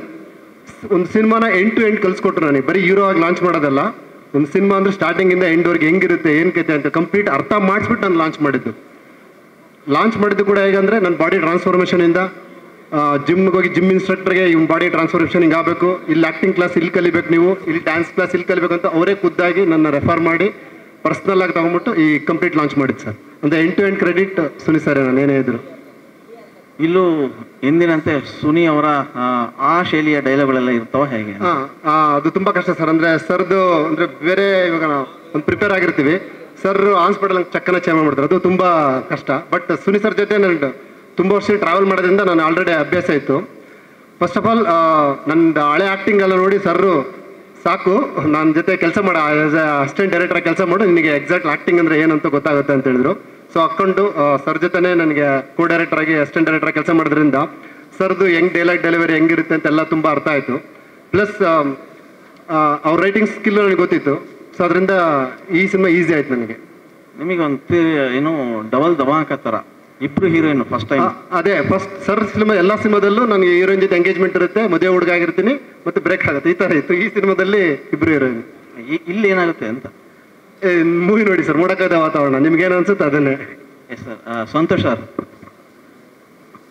ಒಂದು ಸಿನಿಮಾನ ಎಂಡ್ ಟು ಎಂಡ್ ಕಲಿಸ್ಕೊಟ್ರು ನನಗೆ. ಬರೀ ಹೀರೋ ಆಗಿ ಲಾಂಚ್ ಮಾಡೋದಲ್ಲ, ಒಂದು ಸಿನಿಮಾ ಅಂದರೆ ಸ್ಟಾರ್ಟಿಂಗಿಂದ ಎಂಡ್ವರೆಗೆ ಹೆಂಗಿರುತ್ತೆ ಏನು ಕತೆ ಅಂತ ಕಂಪ್ಲೀಟ್ ಅರ್ಥ ಮಾಡಿಸ್ಬಿಟ್ಟು ನಾನು ಲಾಂಚ್ ಮಾಡಿದ್ದು ಕೂಡ ಹೇಗಂದರೆ ನನ್ನ ಬಾಡಿ ಟ್ರಾನ್ಸ್ಫಾರ್ಮೇಷನಿಂದ ಜಿಮ್ಗೆ ಹೋಗಿ ಜಿಮ್ ಇನ್ಸ್ಟ್ರಕ್ಟರ್ಗೆ ಇವ್ನ ಬಾಡಿ ಟ್ರಾನ್ಸ್ಫಾರ್ಮೇಷನ್ ಹಿಂಗೆ ಆಗಬೇಕು, ಇಲ್ಲಿ ಆ್ಯಕ್ಟಿಂಗ್ ಕ್ಲಾಸ್ ಇಲ್ಲಿ ಕಲಿಬೇಕು, ನೀವು ಇಲ್ಲಿ ಡ್ಯಾನ್ಸ್ ಕ್ಲಾಸ್ ಇಲ್ಲಿ ಕಲಿಬೇಕು ಅಂತ ಅವರೇ ಖುದ್ದಾಗಿ ನನ್ನ ರೆಫರ್ ಮಾಡಿ ಪರ್ಸ್ನಲ್ ಆಗಿ ತೊಗೊಂಡ್ಬಿಟ್ಟು ಈ ಕಂಪ್ಲೀಟ್ ಲಾಂಚ್ ಮಾಡಿದ್ದು ಸರ್. ಅಂದರೆ end to end credit Suni sir ನಾನು ಏನೇ ಇದ್ರು. ಇಲ್ಲೂ ಎಂದಿನಂತೆ ಸುನಿ ಅವರ ಆ ಶೈಲಿಯ ಡೈಲಾಗ್ಗಳೆಲ್ಲ ಇರ್ತಾವ ಹೇಗೆ? ಅದು ತುಂಬ ಕಷ್ಟ ಸರ್. ಅಂದರೆ ಸರ್ದು ಅಂದರೆ ಬೇರೆ ಇವಾಗ ನಾವು ಒಂದು ಪ್ರಿಪೇರ್ ಆಗಿರ್ತೀವಿ, ಸರ್ ಹಾಸ್ಪಿಟಲ್ ಚಕ್ಕನ ಚೇಂಜ್ ಮಾಡ್ತಾರೆ, ಅದು ತುಂಬ ಕಷ್ಟ. ಬಟ್ ಸುನಿ ಸರ್ ಜೊತೆ ನಾನು ತುಂಬ ವರ್ಷ ಟ್ರಾವೆಲ್ ಮಾಡೋದ್ರಿಂದ ನಾನು ಆಲ್ರೆಡಿ ಅಭ್ಯಾಸ ಇತ್ತು. ಫಸ್ಟ್ ಆಫ್ ಆಲ್ ನನ್ನ ಹಳೆ ಆ್ಯಕ್ಟಿಂಗ್ ಎಲ್ಲ ನೋಡಿ ಸರ್ರು ಸಾಕು ನನ್ನ ಜೊತೆ ಕೆಲಸ ಮಾಡ ಆಸ್ ಎ ಅಸಿಸ್ಟೆಂಟ್ ಡೈರೆಕ್ಟರ್ ಕೆಲಸ ಮಾಡು, ನಿನಗೆ ಎಕ್ಸಾಕ್ಟ್ ಆ್ಯಕ್ಟಿಂಗ್ ಅಂದರೆ ಏನಂತ ಗೊತ್ತಾಗುತ್ತೆ ಅಂತ ಹೇಳಿದ್ರು. ಸೊ ಹಾಕ್ಕೊಂಡು ಸರ್ ಜೊತೆನೇ ನನಗೆ ಕೋ ಡೈರೆಕ್ಟರ್ ಆಗಿ ಅಸಿಸ್ಟೆಂಟ್ ಡೈರೆಕ್ಟರ್ ಕೆಲಸ ಮಾಡೋದ್ರಿಂದ ಸರ್ದು ಹೆಂಗೆ ಡೈಲಾಗ್ ಡೆಲಿವರಿ ಹೆಂಗಿರುತ್ತೆ ಅಂತೆಲ್ಲ ತುಂಬ ಅರ್ಥ ಆಯಿತು. ಪ್ಲಸ್ ಅವ್ರ ರೈಟಿಂಗ್ ಸ್ಕಿಲ್ ನನಗೆ ಗೊತ್ತಿತ್ತು. ಸೊ ಅದರಿಂದ ಈ ಸಿನಿಮಾ ಈಸಿ ಆಯ್ತು ನನಗೆ. ನಿಮಗೆ ಒಂದು ಏನು ಡಬಲ್ ದವಾಂಕ ಥರ ಇಬ್ರು ಹೀರೋಯಿನ್ ಫಸ್ಟ್ ಟೈಮ್? ಅದೇ ಫಸ್ಟ್ ಸರ್ ಸಿನಿಮಾ ಎಲ್ಲ ಸಿನಿಮಾದಲ್ಲೂ ನನಗೆ ಹೀರೋಯಿನ್ ಜೊತೆ ಎಂಗೇಜ್ಮೆಂಟ್ ಇರುತ್ತೆ, ಮದುವೆ ಹುಡುಗ ಆಗಿರ್ತೀನಿ ಮತ್ತು ಬ್ರೇಕ್ ಆಗುತ್ತೆ, ಈ ಥರ ಇತ್ತು. ಈ ಸಿನಿಮಾದಲ್ಲಿ ಇಬ್ರು ಹೀರೋಯಿನ್. ಇಲ್ಲಿ ಏನಾಗುತ್ತೆ ಅಂತ ಮೂವಿ ನೋಡಿ ಸರ್, ಮೋಡಕದ ವಾತಾವರಣ ನಿಮ್ಗೇನು ಅನ್ಸುತ್ತೆ ಅದನ್ನೇ. Yes sir. Santosh sir,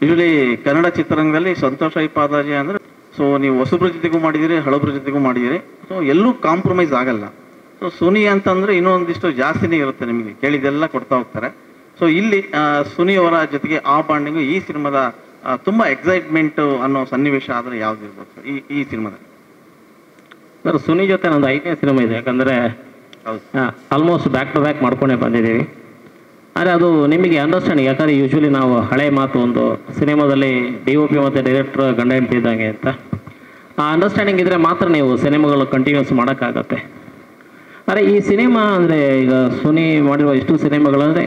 usually Kannada ಚಿತ್ರರಂಗದಲ್ಲಿ ಸಂತೋಷ್ ಐ ಪಾದಾಜಿ ಅಂದರೆ ಸೊ ನೀವು ಹೊಸಬ್ರ ಜೊತೆಗೂ ಮಾಡಿದ್ದೀರಿ, ಹಳಬ್ರ ಜೊತೆಗೂ ಮಾಡಿದ್ದೀರಿ. ಸೊ ಎಲ್ಲೂ ಕಾಂಪ್ರಮೈಸ್ ಆಗಲ್ಲ. ಸೊ ಸುನಿ ಅಂತಂದರೆ ಇನ್ನೊಂದಿಷ್ಟು ಜಾಸ್ತಿನೇ ಇರುತ್ತೆ, ನಿಮಗೆ ಕೇಳಿದೆಲ್ಲ ಕೊಡ್ತಾ ಹೋಗ್ತಾರೆ. ಸೊ ಇಲ್ಲಿ ಸುನಿ ಅವರ ಜೊತೆಗೆ ಆ ಬಾಂಡಿಂಗು ಈ ಸಿನಿಮಾದ ತುಂಬ ಎಕ್ಸೈಟ್ಮೆಂಟು ಅನ್ನೋ ಸನ್ನಿವೇಶ ಆದರೆ ಯಾವ್ದು ಇರ್ಬೋದು ಸರ್ ಈ ಸಿನಿಮಾದಲ್ಲಿ? ಸರ್ ಸುನಿ ಜೊತೆ ನಂದು 5ನೇ ಸಿನಿಮಾ ಇದೆ, ಯಾಕಂದರೆ ಆಲ್ಮೋಸ್ಟ್ ಬ್ಯಾಕ್ ಟು ಬ್ಯಾಕ್ ಮಾಡ್ಕೊಂಡೇ ಬಂದಿದ್ದೀವಿ. ಆದರೆ ಅದು ನಿಮಗೆ ಅಂಡರ್ಸ್ಟ್ಯಾಂಡಿಂಗ್, ಯಾಕಂದರೆ ಯೂಶ್ವಲಿ ನಾವು ಹಳೆ ಮಾತು ಒಂದು ಸಿನಿಮಾದಲ್ಲಿ DOP ಮತ್ತು ಡೈರೆಕ್ಟ್ರ್ ಗಂಡ ಹೆಂಡತಿ ಇದ್ದಂಗೆ ಅಂತ ಆ ಅಂಡರ್ಸ್ಟ್ಯಾಂಡಿಂಗ್ ಇದ್ದರೆ ಮಾತ್ರ ನೀವು ಸಿನಿಮಾಗಳು ಕಂಟಿನ್ಯೂಸ್ ಮಾಡೋಕ್ಕಾಗತ್ತೆ. ಆದರೆ ಈ ಸಿನಿಮಾ ಅಂದರೆ ಈಗ ಸುನಿ ಮಾಡಿರುವ ಇಷ್ಟು ಸಿನಿಮಾಗಳಂದರೆ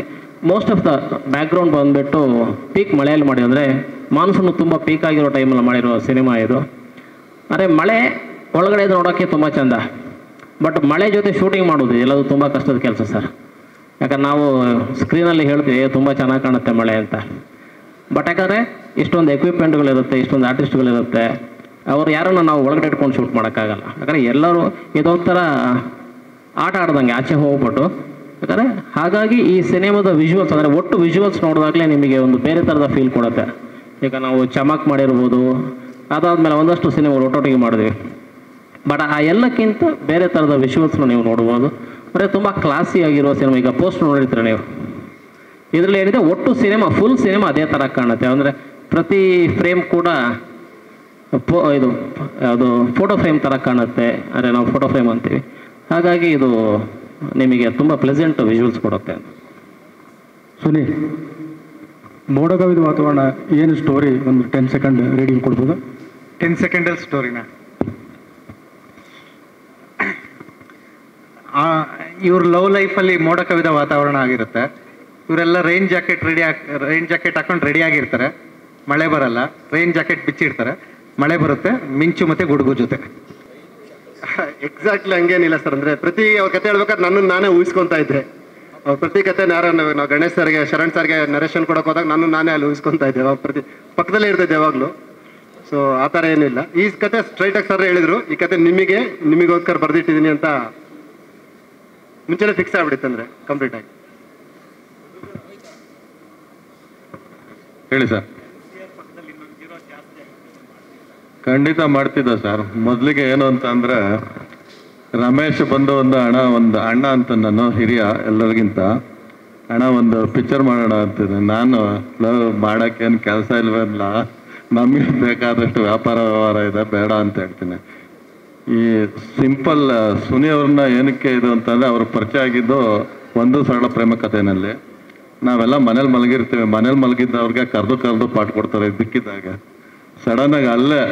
ಮೋಸ್ಟ್ ಆಫ್ ದ ಬ್ಯಾಕ್ಗ್ರೌಂಡ್ ಬಂದುಬಿಟ್ಟು ಪೀಕ್ ಮಳೆಯಲ್ಲಿ ಮಾಡಿ, ಅಂದರೆ ಮಾನ್ಸೂನು ತುಂಬ ಪೀಕ್ ಆಗಿರೋ ಟೈಮಲ್ಲಿ ಮಾಡಿರೋ ಸಿನಿಮಾ ಇದು. ಆದರೆ ಮಳೆ ಒಳಗಡೆ ನೋಡೋಕ್ಕೆ ತುಂಬ ಚೆಂದ, ಬಟ್ ಮಳೆ ಜೊತೆ ಶೂಟಿಂಗ್ ಮಾಡೋದು ಎಲ್ಲದು ತುಂಬ ಕಷ್ಟದ ಕೆಲಸ ಸರ್. ಯಾಕಂದ್ರೆ ನಾವು ಸ್ಕ್ರೀನಲ್ಲಿ ಹೇಳ್ತೀವಿ ತುಂಬ ಚೆನ್ನಾಗಿ ಕಾಣುತ್ತೆ ಮಳೆ ಅಂತ, ಬಟ್ ಯಾಕಂದರೆ ಇಷ್ಟೊಂದು ಎಕ್ವಿಪ್ಮೆಂಟ್ಗಳಿರುತ್ತೆ, ಇಷ್ಟೊಂದು ಆರ್ಟಿಸ್ಟ್ಗಳಿರುತ್ತೆ, ಅವ್ರು ಯಾರನ್ನು ನಾವು ಒಳಗಡೆ ಇಟ್ಕೊಂಡು ಶೂಟ್ ಮಾಡೋಕ್ಕಾಗಲ್ಲ. ಯಾಕಂದರೆ ಎಲ್ಲರೂ ಇದೊಂಥರ ಆಟ ಆಡ್ದಂಗೆ ಆಚೆ ಹೋಗ್ಬಿಟ್ಟು. ಯಾಕಂದರೆ ಹಾಗಾಗಿ ಈ ಸಿನಿಮಾದ ವಿಜುವಲ್ಸ್ ಅಂದರೆ ಒಟ್ಟು ವಿಜುವಲ್ಸ್ ನೋಡಿದಾಗಲೇ ನಿಮಗೆ ಒಂದು ಬೇರೆ ಥರದ ಫೀಲ್ ಕೊಡುತ್ತೆ. ಈಗ ನಾವು ಚಮಕ್ ಮಾಡಿರ್ಬೋದು, ಅದಾದಮೇಲೆ ಒಂದಷ್ಟು ಸಿನಿಮಾಗಳು ಒಟ್ಟೊಟ್ಟಿಗೆ ಮಾಡಿದ್ವಿ, ಬಟ್ ಆ ಎಲ್ಲಕ್ಕಿಂತ ಬೇರೆ ಥರದ ವಿಜುವಲ್ಸ್ನ ನೀವು ನೋಡ್ಬೋದು. ಅಂದರೆ ತುಂಬ ಕ್ಲಾಸಿ ಆಗಿರೋ ಸಿನಿಮಾ. ಈಗ ಪೋಸ್ಟ್ ನೋಡಿರ್ತೀರ ನೀವು, ಇದರಲ್ಲಿ ಏನಿದೆ ಒಟ್ಟು ಸಿನಿಮಾ ಫುಲ್ ಸಿನಿಮಾ ಅದೇ ಥರ ಕಾಣುತ್ತೆ. ಅಂದರೆ ಪ್ರತಿ ಫ್ರೇಮ್ ಕೂಡ ಇದು ಅದು ಫೋಟೋ ಫ್ರೇಮ್ ಥರ ಕಾಣುತ್ತೆ, ಅಂದರೆ ನಾವು ಫೋಟೋ ಫ್ರೇಮ್ ಅಂತೀವಿ. ಹಾಗಾಗಿ ಇದು ನಿಮಗೆ ತುಂಬ ಪ್ಲೆಸೆಂಟ್ ವಿಜುವಲ್ಸ್ ಕೊಡುತ್ತೆ. ಸುನಿ, ಮೋಡಕವಿದ ವಾತಾವರಣ ಏನು ಸ್ಟೋರಿ? ಒಂದು 10 ಸೆಕೆಂಡ್ ರೀಡಿಂಗ್ ಕೊಡ್ಬೋದು? 10 ಸೆಕೆಂಡಲ್ಲಿ ಸ್ಟೋರಿನ ಇವ್ರ ಲವ್ ಲೈಫಲ್ಲಿ ಮೋಡ ಕವಿದ ವಾತಾವರಣ ಆಗಿರುತ್ತೆ. ಇವರೆಲ್ಲ ರೈನ್ ಜಾಕೆಟ್ ಹಾಕೊಂಡು ರೆಡಿ ಆಗಿರ್ತಾರೆ. ಮಳೆ ಬರಲ್ಲ, ರೈನ್ ಜಾಕೆಟ್ ಬಿಚ್ಚಿರ್ತಾರೆ, ಮಳೆ ಬರುತ್ತೆ, ಮಿಂಚು ಮತ್ತು ಗುಡುಗು ಜೊತೆ. ಎಕ್ಸಾಕ್ಟ್ಲಿ ಹಂಗೇನಿಲ್ಲ ಸರ್. ಅಂದರೆ ಪ್ರತಿ ಅವ್ರ ಕತೆ ಹೇಳ್ಬೇಕಾದ್ರೆ ನನ್ನನ್ನು ನಾನೇ ಊಹಿಸ್ಕೊತಾ ಇದ್ದೆ. ಪ್ರತಿ ಕತೆ ನಾವು ಗಣೇಶ್ ಸರ್ಗೆ, ಶರಣ್ ಸರ್ಗೆ ನರೇಶನ್ ಕೊಡೋಕೆ ಹೋದಾಗ ನಾನೇ ಅಲ್ಲಿ ಊಹಿಸ್ಕೊತಾ ಇದ್ದೆ. ಪ್ರತಿ ಪಕ್ಕದಲ್ಲೇ ಇರ್ತೈತೆ ಯಾವಾಗಲೂ. ಸೊ ಆ ಥರ ಏನಿಲ್ಲ. ಈ ಕತೆ ಸ್ಟ್ರೈಟಾಗಿ ಸರ್ ಹೇಳಿದರು, ಈ ಕತೆ ನಿಮಗೋಸ್ಕರ ಬರೆದಿಟ್ಟಿದ್ದೀನಿ ಅಂತ ಮುಂಚೆನೇ ಫಿಕ್ಸ್ ಆಗ್ಬಿಡುತ್ತೆ. ಅಂದರೆ ಕಂಪ್ಲೀಟ್ ಆಗಿ ಹೇಳಿ ಸರ್. ಖಂಡಿತ ಮಾಡ್ತಿದ್ದ ಸರ್. ಮೊದಲಿಗೆ ಏನು ಅಂತ ಅಂದ್ರೆ ರಮೇಶ್ ಬಂದು ಒಂದು ಅಣ್ಣ ಅಂತ ನಾನು ಹಿರಿಯ ಎಲ್ಲರಿಗಿಂತ ಅಣ್ಣ ಒಂದು ಪಿಕ್ಚರ್ ಮಾಡೋಣ ಅಂತಿದ್ದೆ. ನಾನು ಮಾಡೋಕ್ಕೇನು ಕೆಲಸ ಇಲ್ವಲ್ಲ, ನಮಗೆ ಬೇಕಾದಷ್ಟು ವ್ಯವಹಾರ ಇದೆ, ಬೇಡ ಅಂತ ಹೇಳ್ತೀನಿ. ಈ ಸಿಂಪಲ್ ಸುನಿ ಅವ್ರನ್ನ ಏನಕ್ಕೆ ಇದು ಅಂತಂದರೆ ಅವ್ರ ಪರಿಚಯ ಆಗಿದ್ದು ಒಂದು ಸರಳ ಪ್ರೇಮ ಕಥೆನಲ್ಲಿ. ನಾವೆಲ್ಲ ಮನೇಲಿ ಮಲಗಿರ್ತೀವಿ, ಮನೇಲಿ ಮಲಗಿದ್ದವ್ರಿಗೆ ಕರೆದು ಪಾಠ ಕೊಡ್ತಾರೆ ಇದ್ದಕ್ಕಿದ್ದಾಗ. ಸಡನ್ನಾಗಿ ಅಲ್ಲೇ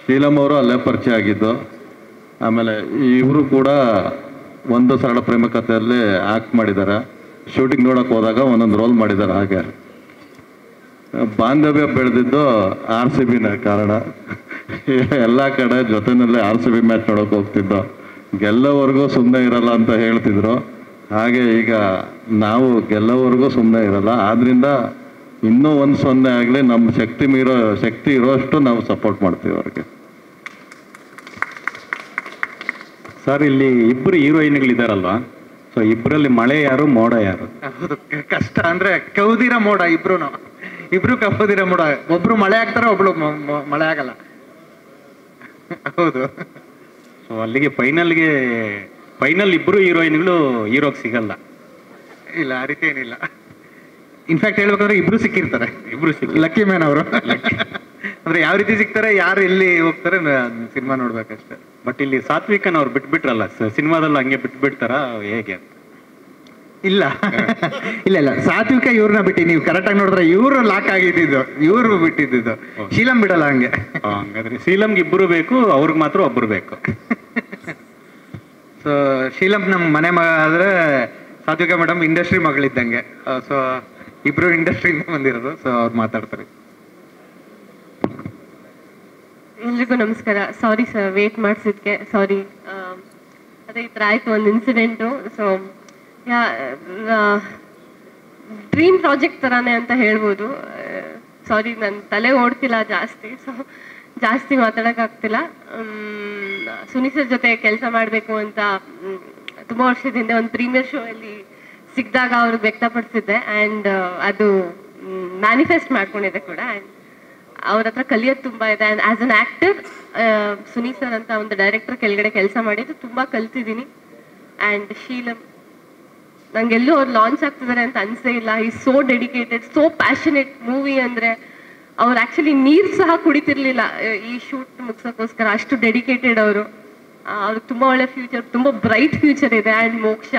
ಶೀಲಂ ಅವರು ಅಲ್ಲೇ ಪರಿಚಯ ಆಗಿದ್ದು. ಆಮೇಲೆ ಇವರು ಕೂಡ ಒಂದು ಸರಳ ಪ್ರೇಮ ಕಥೆಯಲ್ಲಿ ಆ್ಯಕ್ಟ್ ಮಾಡಿದ್ದಾರೆ. ಶೂಟಿಂಗ್ ನೋಡೋಕೆ ಹೋದಾಗ ಒಂದೊಂದು ರೋಲ್ ಮಾಡಿದ್ದಾರೆ. ಹಾಗೆ ಬಾಂಧವ್ಯ ಬೆಳೆದಿದ್ದು RCBನ ಕಾರಣ. ಎಲ್ಲ ಕಡೆ ಜೊತೆನಲ್ಲಿ RCB ಮ್ಯಾಚ್ ನೋಡೋಕೆ ಹೋಗ್ತಿದ್ದೋ, ಗೆಲ್ಲೋವರೆಗೂ ಸುಮ್ಮನೆ ಇರಲ್ಲ ಅಂತ ಹೇಳ್ತಿದ್ರು. ಹಾಗೆ ಈಗ ನಾವು ಗೆಲ್ಲೋವರೆಗೂ ಸುಮ್ಮನೆ ಇರಲ್ಲ. ಆದ್ರಿಂದ ಇನ್ನೂ 1-0 ಆಗಲಿ, ನಮ್ಮ ಶಕ್ತಿ ಇರೋಷ್ಟು ನಾವು ಸಪೋರ್ಟ್ ಮಾಡ್ತೀವಿ ಅವ್ರಿಗೆ. ಸರ್, ಇಲ್ಲಿ ಇಬ್ಬರು ಹೀರೋಯಿನ್ಗಳಿದಾರಲ್ವಾ, ಸೊ ಇಬ್ಬರಲ್ಲಿ ಮಳೆ ಯಾರು ಮೋಡ ಯಾರು? ಹೌದು, ಕಷ್ಟ ಅಂದ್ರೆ ಕೌದಿರ ಮೋಡ. ಇಬ್ರು ಕೌದಿರ ಮೋಡ. ಒಬ್ರು ಮಳೆ ಆಗ್ತಾರೆ, ಒಬ್ಳು ಮಳೆ ಆಗಲ್ಲ. ಹೌದು. ಸೊ ಅಲ್ಲಿಗೆ ಫೈನಲ್ ಇಬ್ರು ಹೀರೋಯಿನ್ಗಳು ಹೀರೋಗೆ ಸಿಗಲ್ಲ. ಇಲ್ಲ, ಆ ರೀತಿ ಏನಿಲ್ಲ. ಇನ್ಫ್ಯಾಕ್ಟ್ ಹೇಳ್ಬೇಕಂದ್ರೆ ಇಬ್ರು ಸಿಕ್ಕಿರ್ತಾರೆ. ಲಕ್ಕಿ ಮ್ಯಾನ್ ಅವರು. ಅಂದ್ರೆ ಯಾವ ರೀತಿ ಸಿಗ್ತಾರೆ, ಯಾರು ಎಲ್ಲಿ ಹೋಗ್ತಾರೆ ಸಿನಿಮಾ ನೋಡ್ಬೇಕಷ್ಟೇ. ಬಟ್ ಇಲ್ಲಿ ಸಾತ್ವಿಕನ್ ಅವ್ರು ಬಿಟ್ಬಿಟ್ರಲ್ಲ ಸಿನಿಮಾದಲ್ಲಿ, ಹಂಗೆ ಬಿಟ್ಬಿಡ್ತಾರ ಹೇಗೆ? ಇಲ್ಲ ಇಲ್ಲ, ಸಾತ್ವಿಕ ಇವ್ರನ್ನ ಬಿಟ್ಟು ನೀವು ಕರೆಕ್ಟಾಗಿ ನೋಡಿದ್ರೆ ಇವರು ಲಾಕ್ ಆಗಿದ್ದು, ಇವರು ಬಿಟ್ಟಿದ್ದು. ಶೀಲಂ ಬಿಡಲ್ಲ ಹಂಗೆ. ಹಂಗಾದ್ರೆ ಶೀಲಂಗೆ ಇಬ್ಬರು ಬೇಕು, ಅವ್ರಿಗೆ ಮಾತ್ರ ಒಬ್ರು ಬೇಕು. ಸೊ ಶೀಲಂ ನಮ್ಮ ಮನೆ ಮಗ ಆದ್ರೆ ಸಾತ್ವಿಕ ಮೇಡಮ್ ಇಂಡಸ್ಟ್ರಿ ಮಗಳಿದ್ದಂಗೆ. ಸೊ ಇಬ್ರು ಇಂಡಸ್ಟ್ರಿಯಿಂದ ಬಂದಿರೋದು. ಸೊ ಅವ್ರು ಮಾತಾಡ್ತಾರೆ. ಎಲ್ರಿಗೂ ನಮಸ್ಕಾರ. ಸಾರಿ ಸರ್, ವೇಟ್ ಮಾಡಿಸಿದ್ಕೆ ಸಾರಿ. ಅದೇ ಈ ಥರ ಆಯಿತು ಒಂದು ಇನ್ಸಿಡೆಂಟು. ಸೊ ಡ್ರೀಮ್ ಪ್ರಾಜೆಕ್ಟ್ ಥರನೇ ಅಂತ ಹೇಳ್ಬೋದು. ಸಾರಿ, ನನ್ನ ತಲೆ ಓಡ್ತಿಲ್ಲ ಜಾಸ್ತಿ, ಸೊ ಜಾಸ್ತಿ ಮಾತಾಡೋಕ್ಕಾಗ್ತಿಲ್ಲ. ಸುನಿ ಸರ್ ಜೊತೆ ಕೆಲಸ ಮಾಡಬೇಕು ಅಂತ ತುಂಬ ವರ್ಷದಿಂದ ಒಂದು ಪ್ರೀಮಿಯರ್ ಶೋ ಅಲ್ಲಿ ಸಿಕ್ಕಿದಾಗ ಅವ್ರಿಗೆ ವ್ಯಕ್ತಪಡಿಸಿದ್ದೆ. ಆ್ಯಂಡ್ ಅದು ಮ್ಯಾನಿಫೆಸ್ಟ್ ಮಾಡ್ಕೊಂಡಿದ್ದೆ ಕೂಡ. ಆ್ಯಂಡ್ ಅವ್ರ ಹತ್ರ ಕಲಿಯೋದು ತುಂಬ ಇದೆ. And as an actor Suni sir ಅಂತ ಒಂದು ಡೈರೆಕ್ಟರ್ ಕೆಳಗಡೆ ಕೆಲಸ ಮಾಡಿದ್ದು ತುಂಬ ಕಲ್ತಿದ್ದೀನಿ. ಆ್ಯಂಡ್ ಶೀಲಂ ನಂಗೆಲ್ಲೂ ಅವ್ರು ಲಾಂಚ್ ಆಗ್ತಿದ್ದಾರೆ ಅಂತ ಅನಿಸೇ ಇಲ್ಲ. ಈ so dedicated, so passionate. Movie ಅಂದರೆ ಅವ್ರು ಆ್ಯಕ್ಚುಲಿ ನೀರು ಸಹ ಕುಡಿತಿರ್ಲಿಲ್ಲ ಈ ಶೂಟ್ ಮುಗ್ಸೋಕ್ಕೋಸ್ಕರ, ಅಷ್ಟು ಡೆಡಿಕೇಟೆಡ್ ಅವರು. ಅವ್ರಿಗೆ ತುಂಬ ಒಳ್ಳೆ ಫ್ಯೂಚರ್, ತುಂಬ ಬ್ರೈಟ್ ಫ್ಯೂಚರ್ ಇದೆ. ಆ್ಯಂಡ್ ಮೋಕ್ಷ